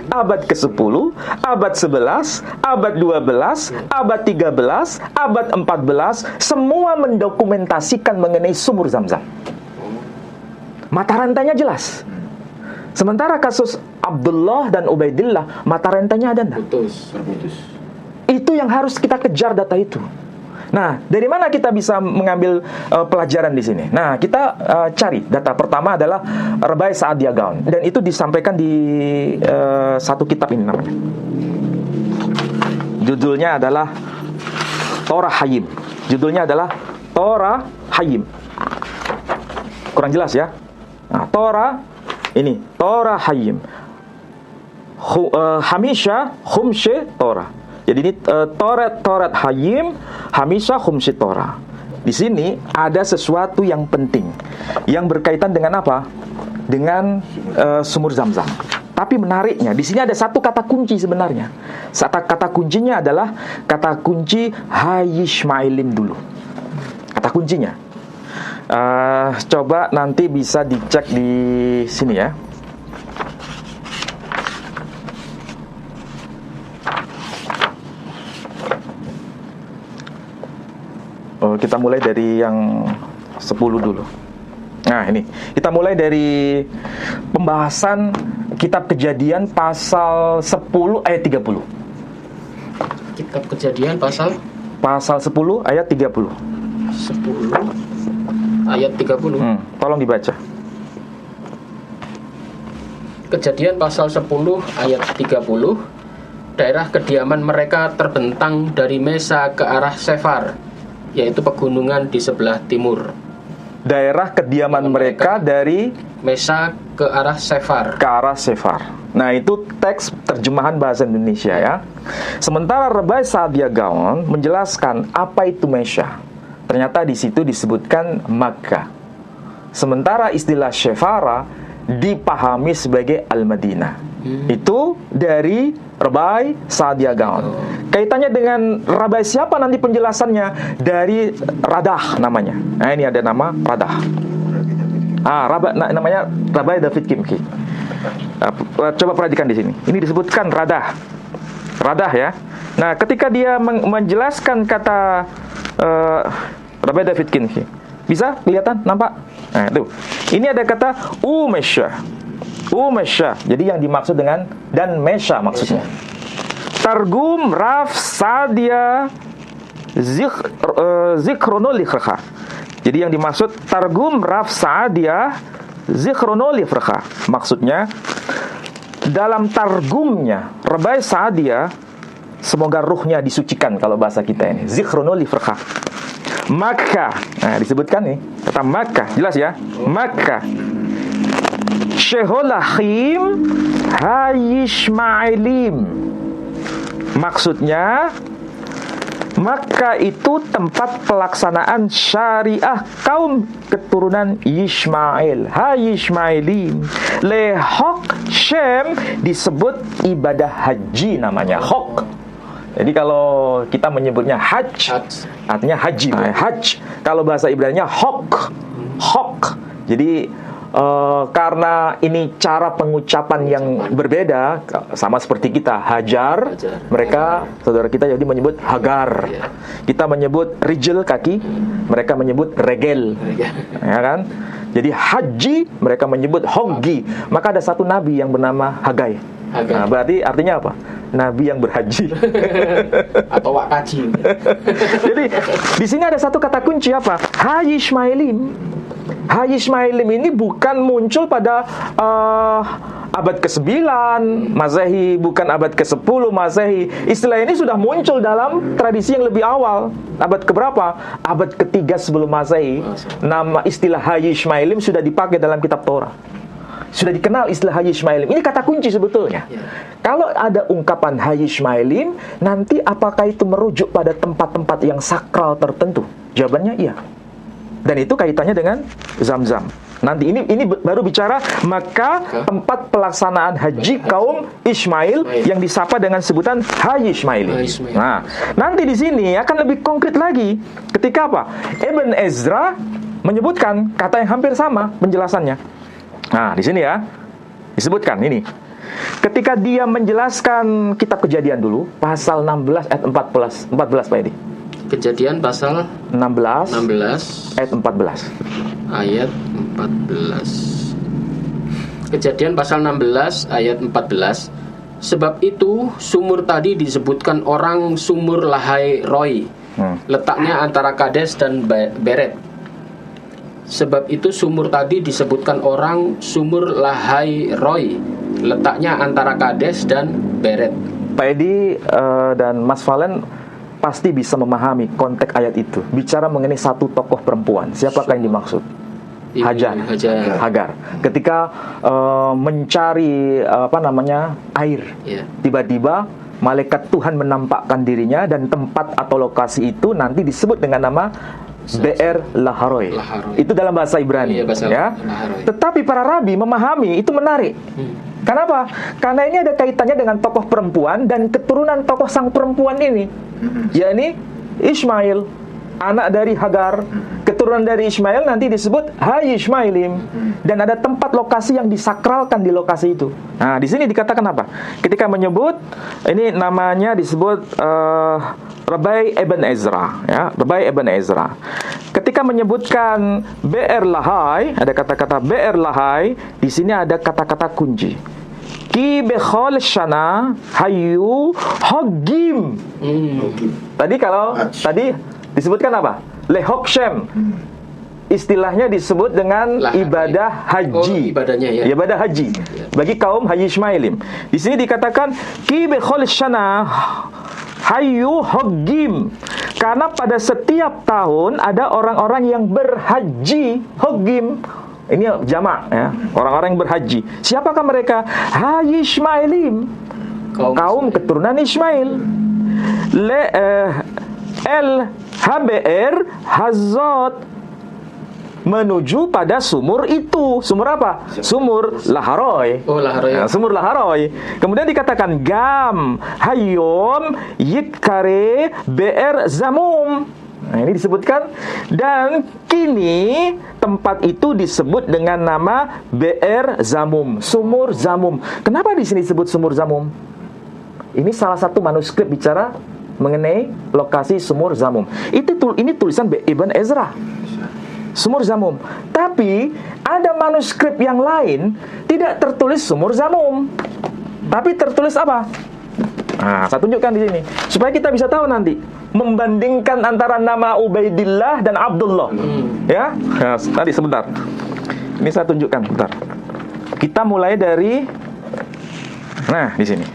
abad ke-10, abad 11, abad 12, abad 13, abad 14, semua mendokumentasikan mengenai sumur Zam-Zam. Mata rantainya jelas. Sementara kasus Abdullah dan Ubaidillah, mata rantainya ada enggak? Terputus. Itu yang harus kita kejar, data itu. Nah, dari mana kita bisa mengambil pelajaran di sini? Nah, kita cari data pertama adalah Rabai Sa'adiyah Gaon, dan itu disampaikan di satu kitab ini namanya. Judulnya adalah Torah Hayim. Judulnya adalah Torah Hayim. Kurang jelas ya? Nah, Torah Hayim. Hamisha Khumshe Torah. Jadi ini Torat Hayim, Hamisha Khumshi Torah. Di sini ada sesuatu yang penting yang berkaitan dengan apa? Dengan sumur Zam-Zam. Tapi menariknya, di sini ada satu kata kunci sebenarnya. Kata kuncinya adalah kata kunci Hayishmailim dulu. Kata kuncinya. Coba nanti bisa dicek di sini ya. Kita mulai dari yang 10 dulu. Nah, ini kita mulai dari pembahasan kitab Kejadian pasal 10 ayat 30. Kitab Kejadian pasal 10 ayat 30. 10 ayat 30. Tolong dibaca. Kejadian pasal 10 ayat 30. Daerah kediaman mereka terbentang dari Mesa ke arah Sefar, yaitu pegunungan di sebelah timur. Daerah kediaman mereka dari Mesa ke arah Sefar. Ke arah Sefar. Nah, itu teks terjemahan bahasa Indonesia ya. Sementara Rabai Sa'adiyah Gaon menjelaskan apa itu Mesa. Ternyata di situ disebutkan Makkah. Sementara istilah Sefara dipahami sebagai Al-Madinah. Itu dari Rabai Sa'adiyah Gaon. Kaitannya dengan Rabai siapa nanti penjelasannya? Dari Radah namanya. Nah, ini ada nama Radah. Namanya Rabai David Kimki. Coba perhatikan di sini. Ini disebutkan Radah. Radah ya. Nah, ketika dia menjelaskan kata Rabai David Kimki, bisa kelihatan, nampak? Nah, itu. Ini ada kata Umesha. Jadi yang dimaksud dengan dan Mesha maksudnya. Targum Raf Sa'adiyah Zikhronolifrha. Jadi yang dimaksud Targum Raf Sa'adiyah Zikhronolifrha. Maksudnya dalam targumnya Rabai Sa'adiyah, semoga ruhnya disucikan kalau bahasa kita ini. Zikhronolifrha. Makkah. Nah, disebutkan nih kata Makkah, jelas ya? Makkah. Sheholahim Hayishmailim. Maksudnya Makkah itu tempat pelaksanaan syariah kaum keturunan Yishmael, Hayishmailim. Lehok Shem disebut ibadah haji namanya Hok. Jadi kalau kita menyebutnya haj, artinya haji. Haj kalau bahasa Ibraninya hok. Jadi karena ini cara pengucapan yang berbeda, sama seperti kita hajar, mereka saudara kita jadi menyebut hagar. Kita menyebut rijl kaki, mereka menyebut regel, ya kan? Jadi haji mereka menyebut hoggi. Maka ada satu nabi yang bernama Hagai. Nah, berarti artinya apa? Nabi yang berhaji atau wakaji. Jadi di sini ada satu kata kunci apa? Hayishmailim. Hayishmailim ini bukan muncul pada abad ke-9 Masehi, bukan abad ke-10 Masehi. Istilah ini sudah muncul dalam tradisi yang lebih awal. Abad keberapa? Abad ke-3 sebelum Masehi. Nama istilah Hayy Ishmaelim sudah dipakai dalam kitab Torah. Sudah dikenal istilah Hayy Ishmaelim. Ini kata kunci sebetulnya. Kalau ada ungkapan Hayy Ishmaelim, nanti apakah itu merujuk pada tempat-tempat yang sakral tertentu? Jawabannya iya. Dan itu kaitannya dengan Zamzam. Nanti ini baru bicara maka tempat pelaksanaan haji kaum Ismail yang disapa dengan sebutan Hayy Ishmaelim. Nah, nanti di sini akan lebih konkret lagi. Ketika apa? Ibn Ezra menyebutkan kata yang hampir sama penjelasannya. Nah, di sini ya disebutkan ini. Ketika dia menjelaskan kitab Kejadian dulu, pasal 16 ayat 14 Pak Edi. Kejadian pasal 16 ayat 14. Kejadian pasal 16 ayat 14. Sebab itu sumur tadi disebutkan orang sumur Lahai Roi. Letaknya antara Kades dan Beret. Sebab itu sumur tadi disebutkan orang sumur Lahai Roi. Letaknya antara Kades dan Beret. Pak Edi dan Mas Valen pasti bisa memahami konteks ayat itu. Bicara mengenai satu tokoh perempuan. Siapakah yang dimaksud? Hagar. Ketika mencari air, tiba-tiba malaikat Tuhan menampakkan dirinya dan tempat atau lokasi itu nanti disebut dengan nama Be'er Laharoi. Itu dalam bahasa Ibrani. Tetapi para rabi memahami itu menarik. Kenapa? Karena ini ada kaitannya dengan tokoh perempuan dan keturunan tokoh sang perempuan ini, yakni Ishmail, anak dari Hagar. Keturunan dari Ishmail nanti disebut Hayy Ishmaelim, dan ada tempat lokasi yang disakralkan di lokasi itu. Nah, di sini dikatakan apa? Ketika menyebut ini namanya disebut Rabai Ibn Ezra, ya, Rabai Ibn Ezra. Ketika menyebutkan Be'er Lahai, ada kata-kata Be'er Lahai, di sini ada kata-kata kunci. Ki bechol shana hayu hogim. Tadi disebutkan apa? Lehokshem. Istilahnya disebut dengan ibadah haji. Ibadah haji bagi kaum Hayy Ishmaelim. Di sini dikatakan ki bechol shana hayu hogim, karena pada setiap tahun ada orang-orang yang berhaji. Hogim ini jamak, ya, orang-orang yang berhaji. Siapakah mereka? Hayy Ishmaelim, kaum keturunan Ismail. El Haber Hazot, menuju pada sumur itu. Sumur apa? Sumur Laharoi. Nah, sumur Laharoi. Kemudian dikatakan Gam Hayom Yikare Be'er Zamum. Nah, ini disebutkan, dan kini tempat itu disebut dengan nama Be'er Zamum, sumur Zamum. Kenapa di sini disebut sumur Zamum? Ini salah satu manuskrip bicara mengenai lokasi sumur Zamum. Ini tulisan Ibn Ezra. Sumur Zamum. Tapi ada manuskrip yang lain tidak tertulis sumur Zamum, tapi tertulis apa? Nah, saya tunjukkan di sini supaya kita bisa tahu nanti membandingkan antara nama Ubaidillah dan Abdullah. Ya, nah, tadi sebentar. Ini saya tunjukkan bentar. Kita mulai dari di sini.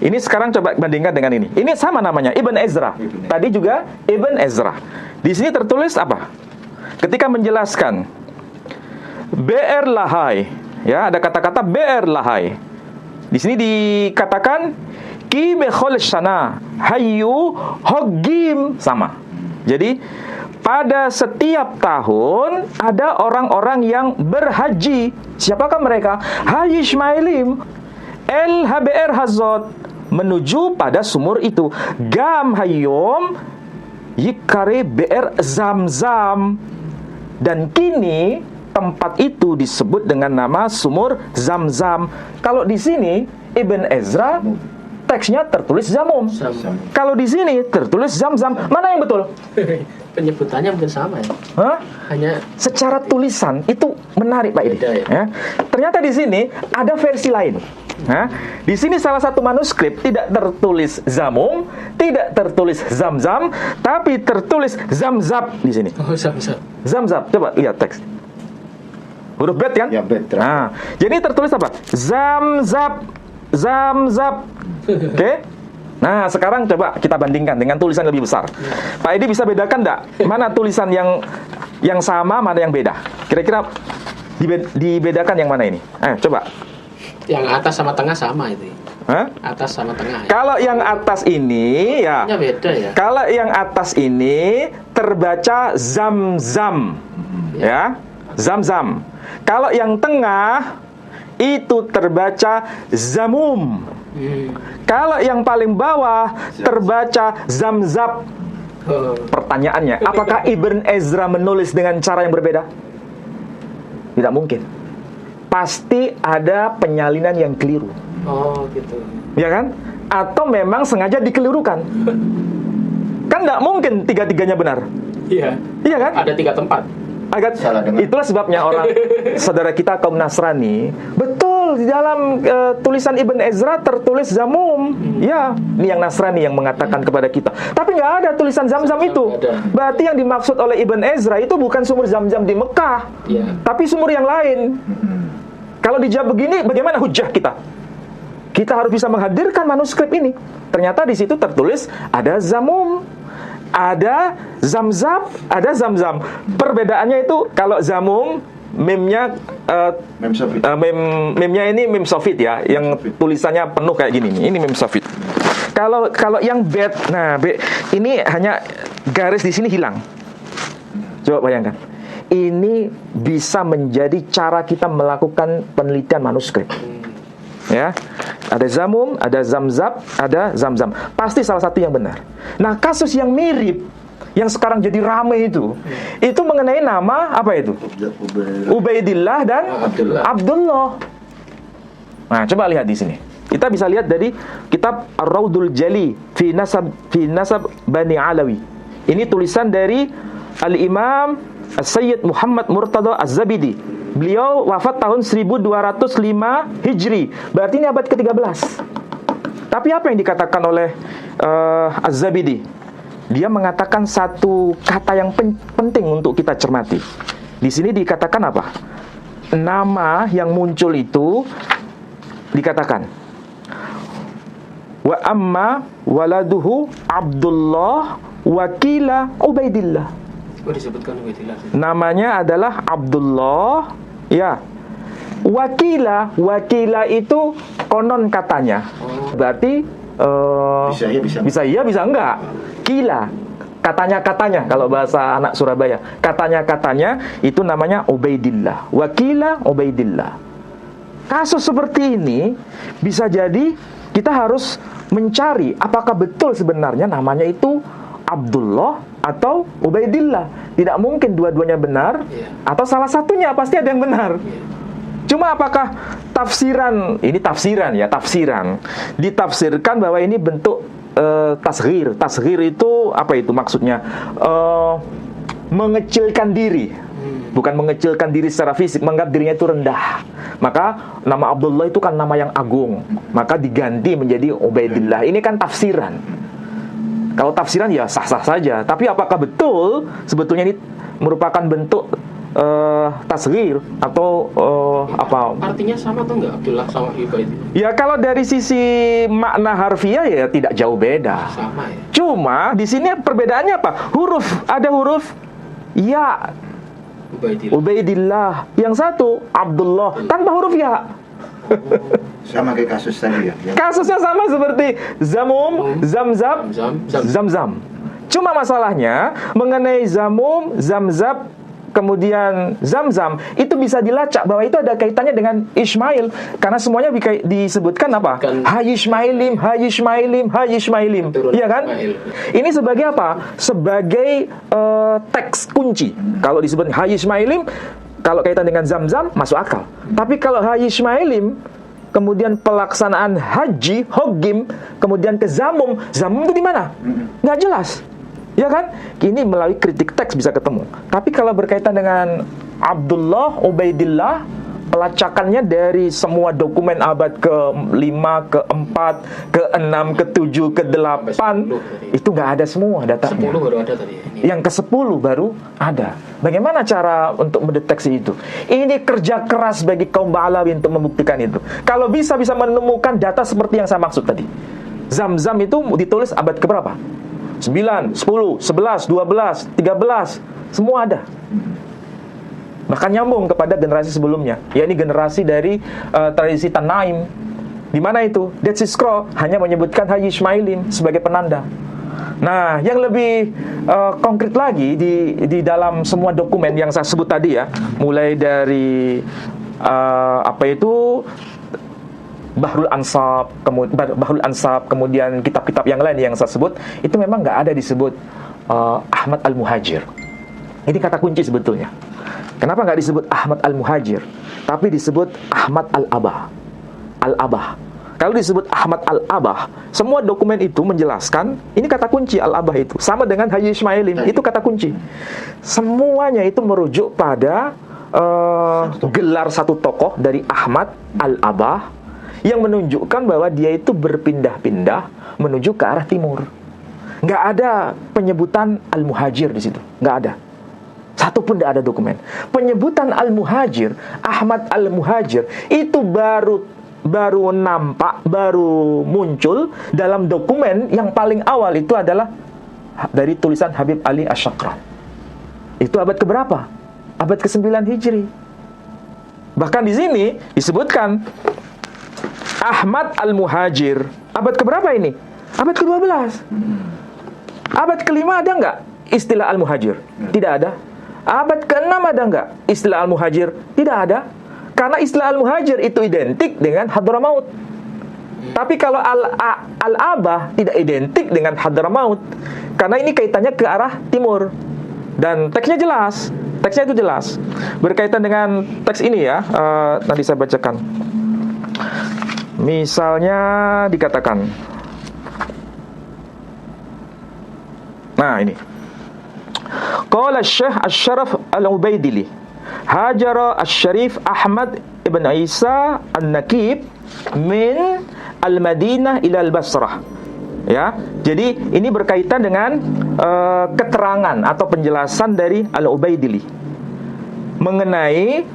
Ini sekarang coba bandingkan dengan ini. Ini sama namanya, Ibn Ezra. Tadi juga Ibn Ezra. Di sini tertulis apa? Ketika menjelaskan Be'er Lahai, ya, ada kata-kata Be'er Lahai. Di sini dikatakan Ki bechol shana hayu hogim, sama. Jadi pada setiap tahun ada orang-orang yang berhaji. Siapakah mereka? Hayy Ishmaelim. El Haber Hazot, menuju pada sumur itu. Gam Hayom Yikare Be'er Zamzam, dan kini tempat itu disebut dengan nama sumur Zamzam. Kalau di sini Ibn Ezra teksnya tertulis Zamum. Kalau di sini tertulis Zamzam. Mana yang betul? Penyebutannya mungkin sama ya. Hanya secara tulisan itu menarik Pak Edi. Ya. Ternyata di sini ada versi lain. Di sini salah satu manuskrip tidak tertulis Zamum, tidak tertulis Zamzam, tapi tertulis Zamzab di sini. Oh, Zamzab. Zamzab. Coba lihat teks. Huruf bet kan? Ya, bet. Nah, jadi tertulis apa? Zamzab. Zamzab. Oke? Nah, sekarang coba kita bandingkan dengan tulisan lebih besar. Pak Edi bisa bedakan enggak? Mana tulisan yang sama, mana yang beda? Kira-kira dibedakan yang mana ini? Coba. Yang atas sama tengah sama itu. Hah? Atas sama tengah. Ya? Kalau yang atas ini ya. Beda ya. Kalau yang atas ini terbaca zam-zam. Ya. Zam-zam. Kalau yang tengah itu terbaca zamum. Kalau yang paling bawah terbaca zamzab. Pertanyaannya, apakah Ibn Ezra menulis dengan cara yang berbeda? Tidak mungkin. Pasti ada penyalinan yang keliru. Oh, gitu. Ya kan? Atau memang sengaja dikelirukan. Kan tidak mungkin tiga-tiganya benar. Iya. Iya kan? Ada 3 tempat. Agak Salah dengar. itulah sebabnya orang saudara kita kaum Nasrani, betul di dalam tulisan Ibn Ezra tertulis zamum. Ya, ini yang Nasrani yang mengatakan kepada kita. Tapi nggak ada tulisan zam-zam itu. Berarti yang dimaksud oleh Ibn Ezra itu bukan sumur zam-zam di Mekah, tapi sumur yang lain. Kalau dijawab begini, bagaimana hujah kita? Kita harus bisa menghadirkan manuskrip ini. Ternyata di situ tertulis ada zamum, ada zamzab, ada zamzam. Perbedaannya itu kalau zamum memnya memnya ini mem sofit ya, yang tulisannya penuh kayak gini nih. Ini mem sofit. Kalau yang bet, nah ini hanya garis di sini hilang. Coba bayangkan. Ini bisa menjadi cara kita melakukan penelitian manuskrip. Ya, ada zamum, ada zamzab, ada zamzam. Pasti salah satu yang benar. Nah, kasus yang mirip yang sekarang jadi ramai itu mengenai nama apa itu? Ubaidillah dan Abdullah. Nah, coba lihat di sini. Kita bisa lihat dari kitab Ar-Raudul Jali fi nasab Bani Alawi. Ini tulisan dari Al-Imam As-Sayyid Muhammad Murtada Az-Zabidi. Beliau wafat tahun 1205 Hijri. Berarti ini abad ke-13. Tapi apa yang dikatakan oleh Az-Zabidi? Dia mengatakan satu kata yang penting untuk kita cermati. Di sini dikatakan apa? Nama yang muncul itu dikatakan wa amma waladuhu Abdullah wakila Ubaidillah. Disebutkan Ubaidillah. Namanya adalah Abdullah, ya. Wakila itu konon katanya. Berarti bisa iya, bisa enggak. Kila, katanya kalau bahasa anak Surabaya. Katanya itu namanya Ubaidillah. Wakila Ubaidillah. Kasus seperti ini bisa jadi kita harus mencari apakah betul sebenarnya namanya itu Abdullah atau Ubaidillah. Tidak mungkin dua-duanya benar, atau salah satunya pasti ada yang benar. Cuma apakah tafsiran, ini tafsiran ya, ditafsirkan bahwa ini bentuk tasghir. Tasghir itu apa itu maksudnya? Mengecilkan diri. Bukan mengecilkan diri secara fisik, menganggap dirinya itu rendah. Maka nama Abdullah itu kan nama yang agung, maka diganti menjadi Ubaidillah. Ini kan tafsiran. Kalau tafsiran ya sah-sah saja. Tapi apakah betul sebetulnya ini merupakan bentuk tasghir atau apa? Artinya sama atau enggak Abdullah sama Ubaidillah? Ya kalau dari sisi makna harfiah ya tidak jauh beda. Sama ya. Cuma di sini perbedaannya apa? Huruf, ada huruf ya Ubaidillah. Yang satu Abdullah tanpa huruf ya. Sama kayak kasus tadi ya. Kasusnya sama seperti zamum, zamzab, zamzam. Cuma masalahnya mengenai zamum, zamzab, kemudian zamzam itu bisa dilacak bahwa itu ada kaitannya dengan Ismail karena semuanya disebutkan apa? Hai Ismailim, hai Ismailim, hai Ismailim. Iya kan? Ini sebagai apa? Sebagai teks kunci. Kalau disebut hai Ismailim, kalau kaitan dengan zamzam masuk akal. Tapi kalau hai Ismailim kemudian pelaksanaan haji, hogim, kemudian ke zamum itu di mana? Nggak jelas. Ya kan? Ini melalui kritik teks bisa ketemu. Tapi kalau berkaitan dengan Abdullah, Ubaidillah, pelacakannya dari semua dokumen abad ke-5, ke-4, ke-6, ke-7, ke-8 itu nggak ada semua datanya. 10 baru ada tadi. Yang ke-10 baru ada. Bagaimana cara untuk mendeteksi itu? Ini kerja keras bagi kaum Ba'alawi untuk membuktikan itu. Kalau bisa menemukan data seperti yang saya maksud tadi. Zam-Zam itu ditulis abad keberapa? 9, 10, 11, 12, 13, semua ada. Bahkan nyambung kepada generasi sebelumnya, yakni generasi dari tradisi Tanaim. Di mana itu? Dead Sea Scroll hanya menyebutkan Haji Ismailin sebagai penanda. Nah, yang lebih konkret lagi di dalam semua dokumen yang saya sebut tadi ya, mulai dari Bahrul Ansab, kemudian kitab-kitab yang lain yang saya sebut, itu memang nggak ada disebut Ahmad Al-Muhajir. Ini kata kunci sebetulnya. Kenapa nggak disebut Ahmad Al-Muhajir, tapi disebut Ahmad Al-Abah? Al-Abah. Kalau disebut Ahmad Al-Abah, semua dokumen itu menjelaskan, ini kata kunci Al-Abah itu. Sama dengan Haji Ismailin, itu kata kunci. Semuanya itu merujuk pada gelar satu tokoh dari Ahmad Al-Abah yang menunjukkan bahwa dia itu berpindah-pindah menuju ke arah timur. Nggak ada penyebutan Al-Muhajir di situ, nggak ada. Satu pun tidak ada dokumen. Penyebutan Al-Muhajir, Ahmad Al-Muhajir, itu baru nampak, baru muncul dalam dokumen yang paling awal itu adalah dari tulisan Habib Ali Asy-Syakran. Itu abad keberapa? Abad ke-9 Hijri. Bahkan di sini disebutkan Ahmad Al-Muhajir. Abad keberapa ini? Abad ke-12. Abad ke-5 ada nggak istilah Al-Muhajir? Tidak ada. Abad ke-6 ada nggak istilah Al-Muhajir? Tidak ada. Karena istilah Al-Muhajir itu identik dengan Hadramaut. Tapi kalau Al-Abah tidak identik dengan Hadramaut, karena ini kaitannya ke arah timur. Dan teksnya jelas. Teksnya itu jelas. Berkaitan dengan teks ini ya, nanti saya bacakan. Misalnya dikatakan, nah ini, qala Syekh Asy-Syaraf Al-Ubaidili hajara Asy-Syarif Ahmad ibn Isa An-Nakib min Al-Madinah ila Al-Basrah. Ya, jadi ini berkaitan dengan keterangan atau penjelasan dari Al-Ubaidili mengenai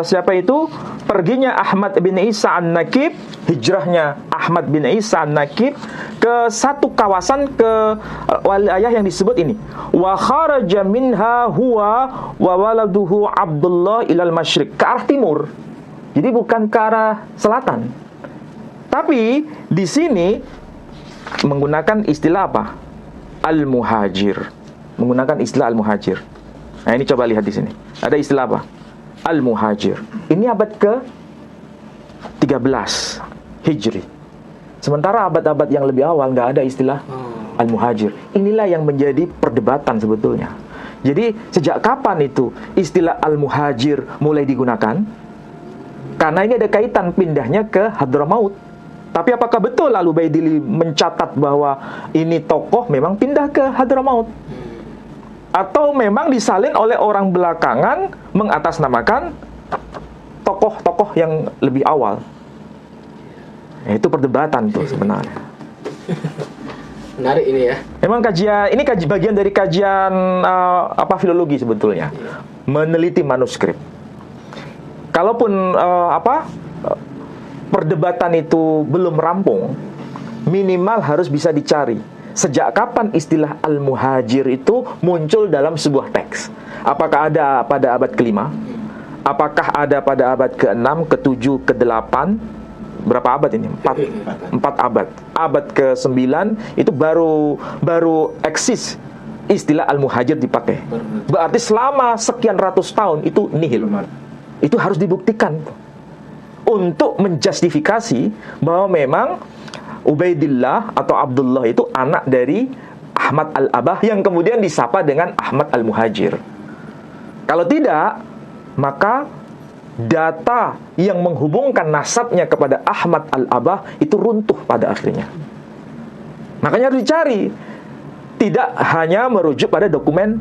siapa itu perginya Ahmad bin Isa An-Nakib, hijrahnya Ahmad bin Isa An-Nakib ke satu kawasan, ke wilayah yang disebut ini, wa kharaja minha huwa wa waladuhu Abdullah ilal masyriq, ke arah timur. Jadi bukan ke arah selatan. Tapi di sini menggunakan istilah apa? Al-Muhajir. Menggunakan istilah Al-Muhajir. Nah, ini coba lihat di sini. Ada istilah apa? Al-Muhajir. Ini abad ke-13 Hijri. Sementara abad-abad yang lebih awal nggak ada istilah Al-Muhajir. Inilah yang menjadi perdebatan sebetulnya. Jadi sejak kapan itu istilah Al-Muhajir mulai digunakan? Karena ini ada kaitan pindahnya ke Hadramaut. Tapi apakah betul Al-Ubaidili mencatat bahwa ini tokoh memang pindah ke Hadramaut? Atau memang disalin oleh orang belakangan mengatasnamakan tokoh-tokoh yang lebih awal? Itu perdebatan tuh sebenarnya. Menarik ini ya. Memang bagian dari kajian filologi sebetulnya. Meneliti manuskrip. Kalaupun perdebatan itu belum rampung, minimal harus bisa dicari sejak kapan istilah Al-Muhajir itu muncul dalam sebuah teks. Apakah ada pada abad ke-5? Apakah ada pada abad ke-6, ke-7, ke-8? Berapa abad ini? 4 abad. Abad ke-9 itu baru eksis istilah Al-Muhajir dipakai. Berarti selama sekian ratus tahun itu nihil. Itu harus dibuktikan untuk menjustifikasi bahwa memang Ubaidillah atau Abdullah itu anak dari Ahmad Al-Abah yang kemudian disapa dengan Ahmad Al-Muhajir. Kalau tidak, maka data yang menghubungkan nasabnya kepada Ahmad Al-Abah itu runtuh pada akhirnya. Makanya harus dicari. Tidak hanya merujuk pada dokumen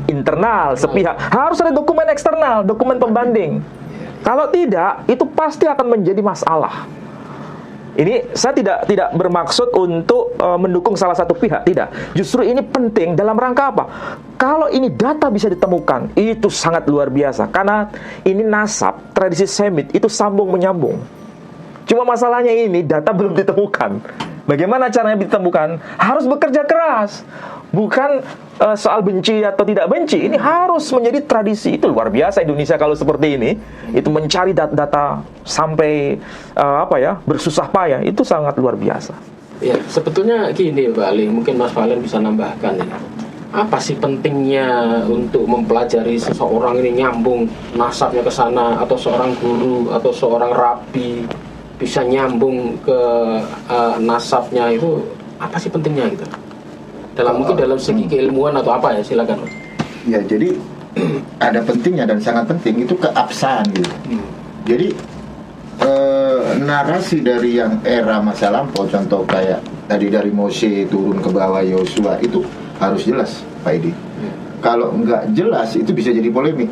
internal sepihak, harus ada dokumen eksternal, dokumen pembanding. Kalau tidak, itu pasti akan menjadi masalah. Ini saya tidak bermaksud untuk mendukung salah satu pihak, tidak. Justru ini penting dalam rangka apa? Kalau ini data bisa ditemukan, itu sangat luar biasa. Karena ini nasab, tradisi Semit, itu sambung menyambung. Cuma masalahnya ini data belum ditemukan. Bagaimana caranya ditemukan? Harus bekerja keras. Bukan soal benci atau tidak benci. Ini harus menjadi tradisi. Itu luar biasa Indonesia kalau seperti ini. Itu mencari data sampai bersusah payah. Itu sangat luar biasa. Ya, sebetulnya gini Pak Ali, mungkin Mas Valen bisa nambahkan ya. Apa sih pentingnya untuk mempelajari seseorang ini nyambung nasabnya ke sana, atau seorang guru atau seorang rabi bisa nyambung ke nasabnya itu, apa sih pentingnya gitu? Mungkin dalam segi keilmuan atau apa ya, silakan Mas. Ya, jadi ada pentingnya dan sangat penting itu keabsahan gitu. Jadi narasi dari yang era masa lampau, contoh kayak tadi dari Mose turun ke bawah Yosua, itu harus jelas Pak Edi. Kalau nggak jelas itu bisa jadi polemik.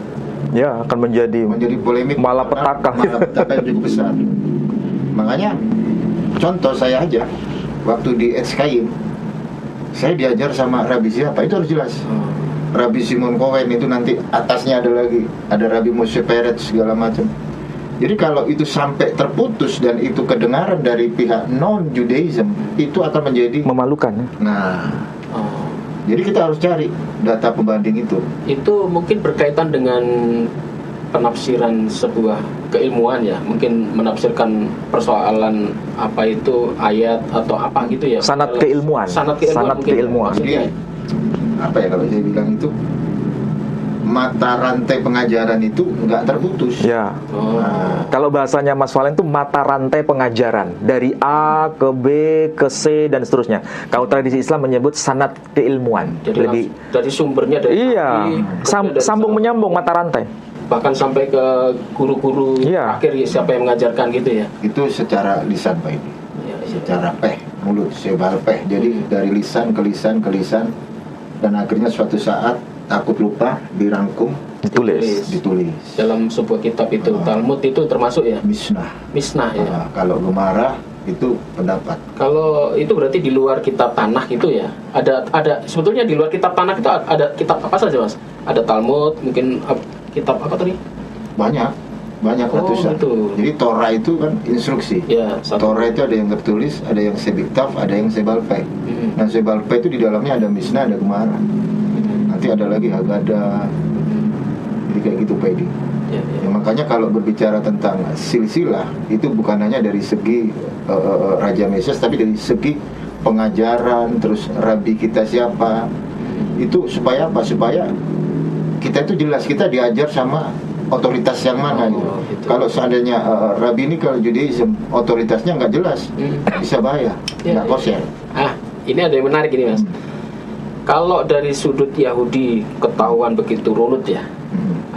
Ya, akan menjadi polemik, malapetaka yang cukup besar. Makanya contoh saya aja, waktu di SKIM saya diajar sama Rabi siapa, itu harus jelas. Rabi Simon Cohen, itu nanti atasnya ada Rabi Moshe Peretz segala macam. Jadi kalau itu sampai terputus dan itu kedengaran dari pihak non-Judaism, itu akan menjadi memalukan. Nah, jadi kita harus cari data pembanding itu. Itu mungkin berkaitan dengan penafsiran sebuah keilmuan ya, mungkin menafsirkan persoalan apa itu ayat atau apa gitu ya. Sanad keilmuan. Jadi, apa ya kalau saya bilang itu, mata rantai pengajaran itu nggak terputus. Ya. Kalau bahasanya Mas Valen itu mata rantai pengajaran dari A ke B ke C dan seterusnya. Kalau tradisi Islam menyebut sanad keilmuan. Jadi dari sumbernya dari sambung menyambung mata rantai. Bahkan sampai ke guru-guru akhir siapa yang mengajarkan gitu ya. Itu secara lisan Pak ini. Secara mulut sebal Jadi dari lisan ke lisan ke lisan, dan akhirnya suatu saat takut lupa dirangkum, ditulis dalam sebuah kitab itu. Talmud itu termasuk ya, Misnah ya. Kalau Gemara itu pendapat. Kalau itu berarti di luar kitab Tanakh itu ya. Ada sebetulnya di luar kitab Tanakh itu ada kitab apa saja Mas? Ada Talmud, mungkin kitab apa tadi? Banyak ratusan. Gitu. Jadi Torah itu kan instruksi. Ya, Torah itu ada yang tertulis, ada yang sebiktav, ada yang sebalpe. Nah, sebalpe itu di dalamnya ada Misnah, ada Gemara. Nanti ada lagi Haggadah. Jadi kayak gitu Pak Edi. Ya, makanya kalau berbicara tentang silsilah, itu bukan hanya dari segi Raja Mesias, tapi dari segi pengajaran, terus rabi kita siapa. Itu supaya apa? Supaya kita itu jelas kita diajar sama otoritas yang mana gitu. Kalau seandainya rabi ini kalau Judaism otoritasnya nggak jelas, bisa bahaya, nggak kosher. Ini ada yang menarik ini Mas. Kalau dari sudut Yahudi ketahuan begitu runut ya,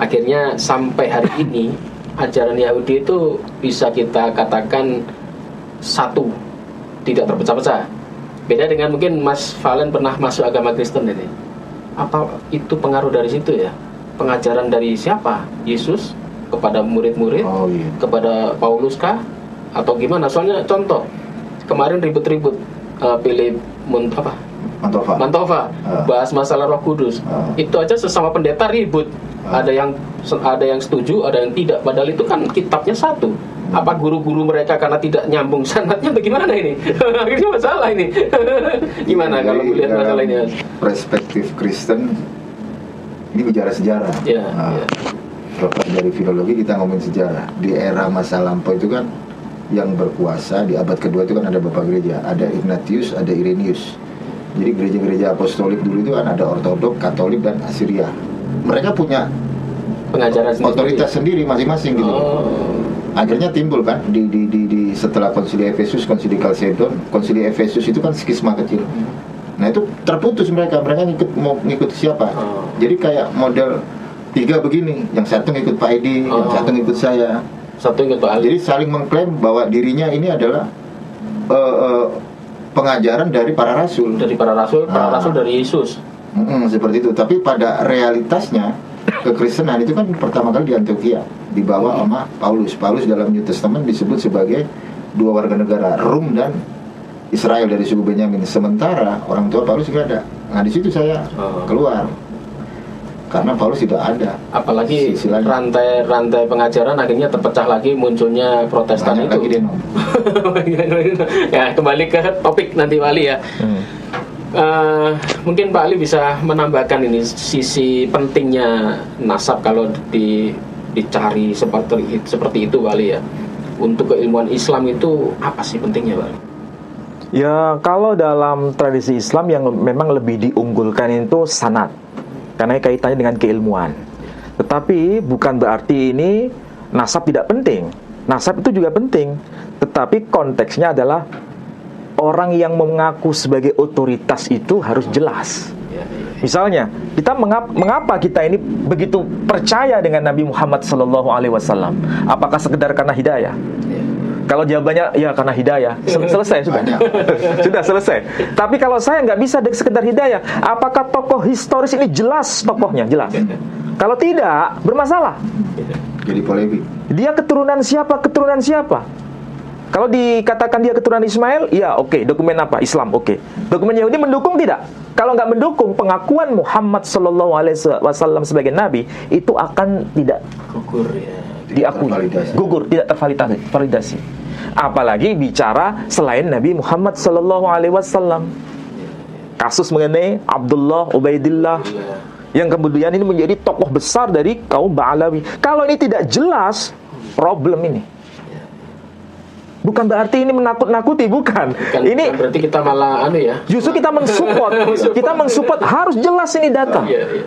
akhirnya sampai hari ini ajaran Yahudi itu bisa kita katakan satu, tidak terpecah-pecah. Beda dengan mungkin Mas Valen pernah masuk agama Kristen ini. Apa itu pengaruh dari situ ya? Pengajaran dari siapa? Yesus kepada murid-murid, kepada Paulus kah? Atau gimana? Soalnya contoh kemarin ribut-ribut Philip Mantova bahas masalah Roh Kudus. Itu aja sesama pendeta ribut. Ada yang setuju, ada yang tidak. Padahal itu kan kitabnya satu. Apa guru-guru mereka karena tidak nyambung sanadnya bagaimana ini? Akhirnya masalah ini. Gimana kalau melihat masalah ini? Perspektif Kristen ini bicara sejarah. Lepas dari filologi kita ngomongin sejarah. Di era masa lampau itu kan yang berkuasa di abad kedua itu kan ada beberapa gereja, ada Ignatius, ada Irenaeus. Jadi gereja-gereja apostolik dulu itu kan ada Ortodok, Katolik, dan Assyria. Mereka punya pengajaran otoritas sendiri masing-masing gitu. Akhirnya timbul kan di setelah konsili Efesus, konsili Kalsedon, konsili Efesus itu kan skisma kecil. Nah itu terputus mereka mau ngikut siapa. Jadi kayak model 3 begini, yang satu ngikut Pak Edi, yang satu ngikut saya, satu ngikut Pak Ali. Jadi saling mengklaim bahwa dirinya ini adalah pengajaran dari para rasul. Dari para rasul dari Yesus. Seperti itu. Tapi pada realitasnya kekristenan itu kan pertama kali di Antioquia dibawa sama Paulus. Paulus dalam New Testament disebut sebagai dua warga negara, Rum dan Israel dari suku Benyamin. Sementara orang tua Paulus nggak ada. Nah di situ saya keluar karena Paulus tidak ada. Apalagi Silsilah. rantai pengajaran akhirnya terpecah lagi, munculnya Protestan Banyak itu. lagi demo. Ya, kembali ke topik nanti Wali ya. Mungkin Pak Ali bisa menambahkan ini sisi pentingnya nasab kalau dicari seperti itu Wali ya. Untuk keilmuan Islam itu apa sih pentingnya Wali? Ya, kalau dalam tradisi Islam yang memang lebih diunggulkan itu sanad, karena kaitannya dengan keilmuan. Tetapi bukan berarti ini nasab tidak penting. Nasab itu juga penting, tetapi konteksnya adalah orang yang mengaku sebagai otoritas itu harus jelas. Misalnya, kita mengapa kita ini begitu percaya dengan Nabi Muhammad SAW? Apakah sekedar karena hidayah? Kalau jawabannya ya karena hidayah, selesai sudah. Sudah selesai. Tapi kalau saya nggak bisa sekedar hidayah, apakah tokoh historis ini jelas tokohnya? Jelas. Kalau tidak, bermasalah. Jadi polemik. Dia keturunan siapa? Keturunan siapa? Kalau dikatakan dia keturunan Ismail, ya oke. Dokumen apa? Islam, oke. Dokumen Yahudi mendukung tidak? Kalau nggak mendukung, pengakuan Muhammad SAW sebagai Nabi itu akan tidak Gugur ya. diakui, gugur, tidak tervalidasi. Apalagi bicara selain Nabi Muhammad SAW. Kasus mengenai Abdullah Ubaidillah yang kemudian ini menjadi tokoh besar dari kaum Ba'alawi. Kalau ini tidak jelas, problem ini. Bukan berarti ini menakut-nakuti, bukan. Ini bukan berarti kita malah justru kita mensupport. Kita mensupport harus jelas ini data.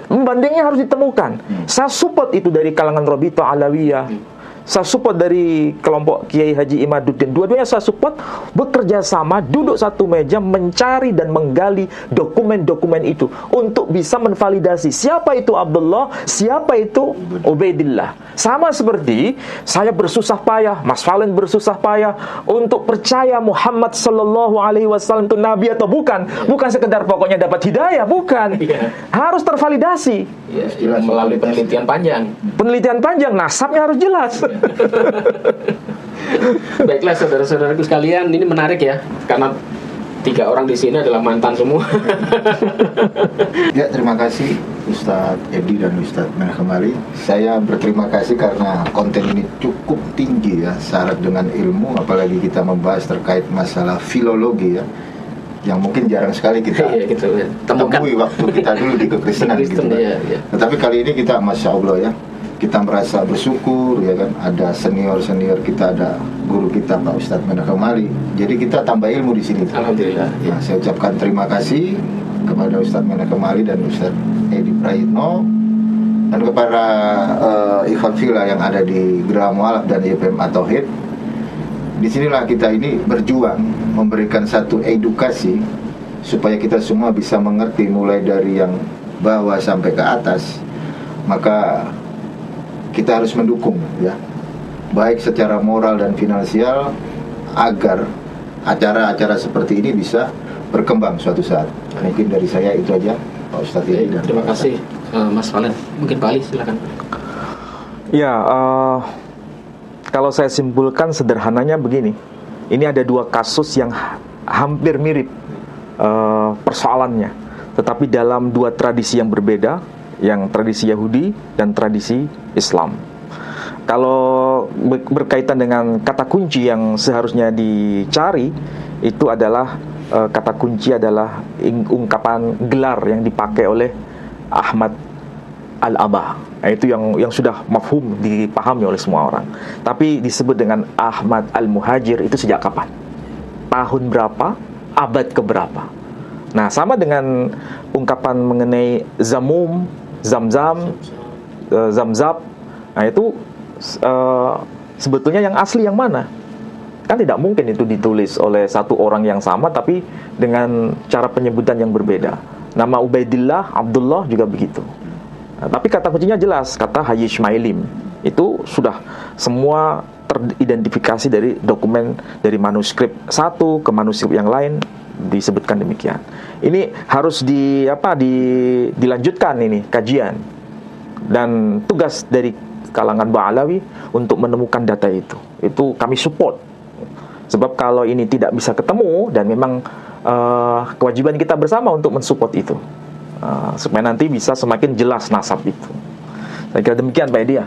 Membandingnya harus ditemukan. Saya support itu dari kalangan Robito Alawiyah. Saya support dari kelompok Kiai Haji Imaduddin. Dua-duanya saya support bekerja sama, duduk satu meja, mencari dan menggali dokumen-dokumen itu untuk bisa menvalidasi siapa itu Abdullah, siapa itu Ubaidillah. Sama seperti saya bersusah payah, Mas Valen bersusah payah untuk percaya Muhammad SAW itu Nabi atau bukan. Bukan sekedar pokoknya dapat hidayah, bukan. Harus tervalidasi. Melalui penelitian panjang. Penelitian panjang, nasabnya harus jelas. Baiklah saudara-saudaraku sekalian, ini menarik ya, karena 3 orang di sini adalah mantan semua. Ya, terima kasih Ustadz Edi dan Ustadz Menakemali. Saya berterima kasih karena konten ini cukup tinggi ya, syarat dengan ilmu, apalagi kita membahas terkait masalah filologi ya, yang mungkin jarang sekali kita temui waktu kita dulu di kekristenan gitu kan. Tetapi kali ini kita Masya Allah ya, kita merasa bersyukur ya kan, ada senior-senior kita, ada guru kita Pak Ustadz Menakemali. Jadi kita tambah ilmu di sini. Alhamdulillah. Nah, saya ucapkan terima kasih kepada Ustadz Menakemali dan Ustadz Edi Prayitno, dan kepada Ikhwan Fillah yang ada di Geraha Mu'alaf dan YPM At-Tauhid. Disinilah kita ini berjuang memberikan satu edukasi supaya kita semua bisa mengerti mulai dari yang bawah sampai ke atas. Maka kita harus mendukung ya, baik secara moral dan finansial, agar acara-acara seperti ini bisa berkembang suatu saat. Mungkin dari saya itu aja, Pak Ustadz. Terima kasih Mas Valen. Mungkin Pak Ali silakan. Ya, kalau saya simpulkan sederhananya begini. Ini ada 2 kasus yang hampir mirip persoalannya, tetapi dalam 2 tradisi yang berbeda, yang tradisi Yahudi dan tradisi Islam. Kalau berkaitan dengan kata kunci yang seharusnya dicari, itu adalah kata kunci adalah ungkapan gelar yang dipakai oleh Ahmad Al-Abah. Itu yang sudah mafhum, dipahami oleh semua orang. Tapi disebut dengan Ahmad Al-Muhajir itu sejak kapan? Tahun berapa? Abad keberapa? Nah, sama dengan ungkapan mengenai Zamum, Zamzam, Zamzab. Nah, itu sebetulnya yang asli yang mana? Kan tidak mungkin itu ditulis oleh satu orang yang sama, tapi dengan cara penyebutan yang berbeda. Nama Ubaidillah, Abdullah juga begitu. Nah, tapi kata kuncinya jelas, kata Haji Ismailim. Itu sudah semua teridentifikasi dari dokumen, dari manuskrip satu ke manuskrip yang lain, disebutkan demikian. Ini harus dilanjutkan ini kajian. dan tugas dari kalangan Ba'alawi untuk menemukan data itu kami support. Sebab kalau ini tidak bisa ketemu, dan memang kewajiban kita bersama untuk mensupport itu, supaya nanti bisa semakin jelas nasab itu. Saya kira demikian Pak Edi ya.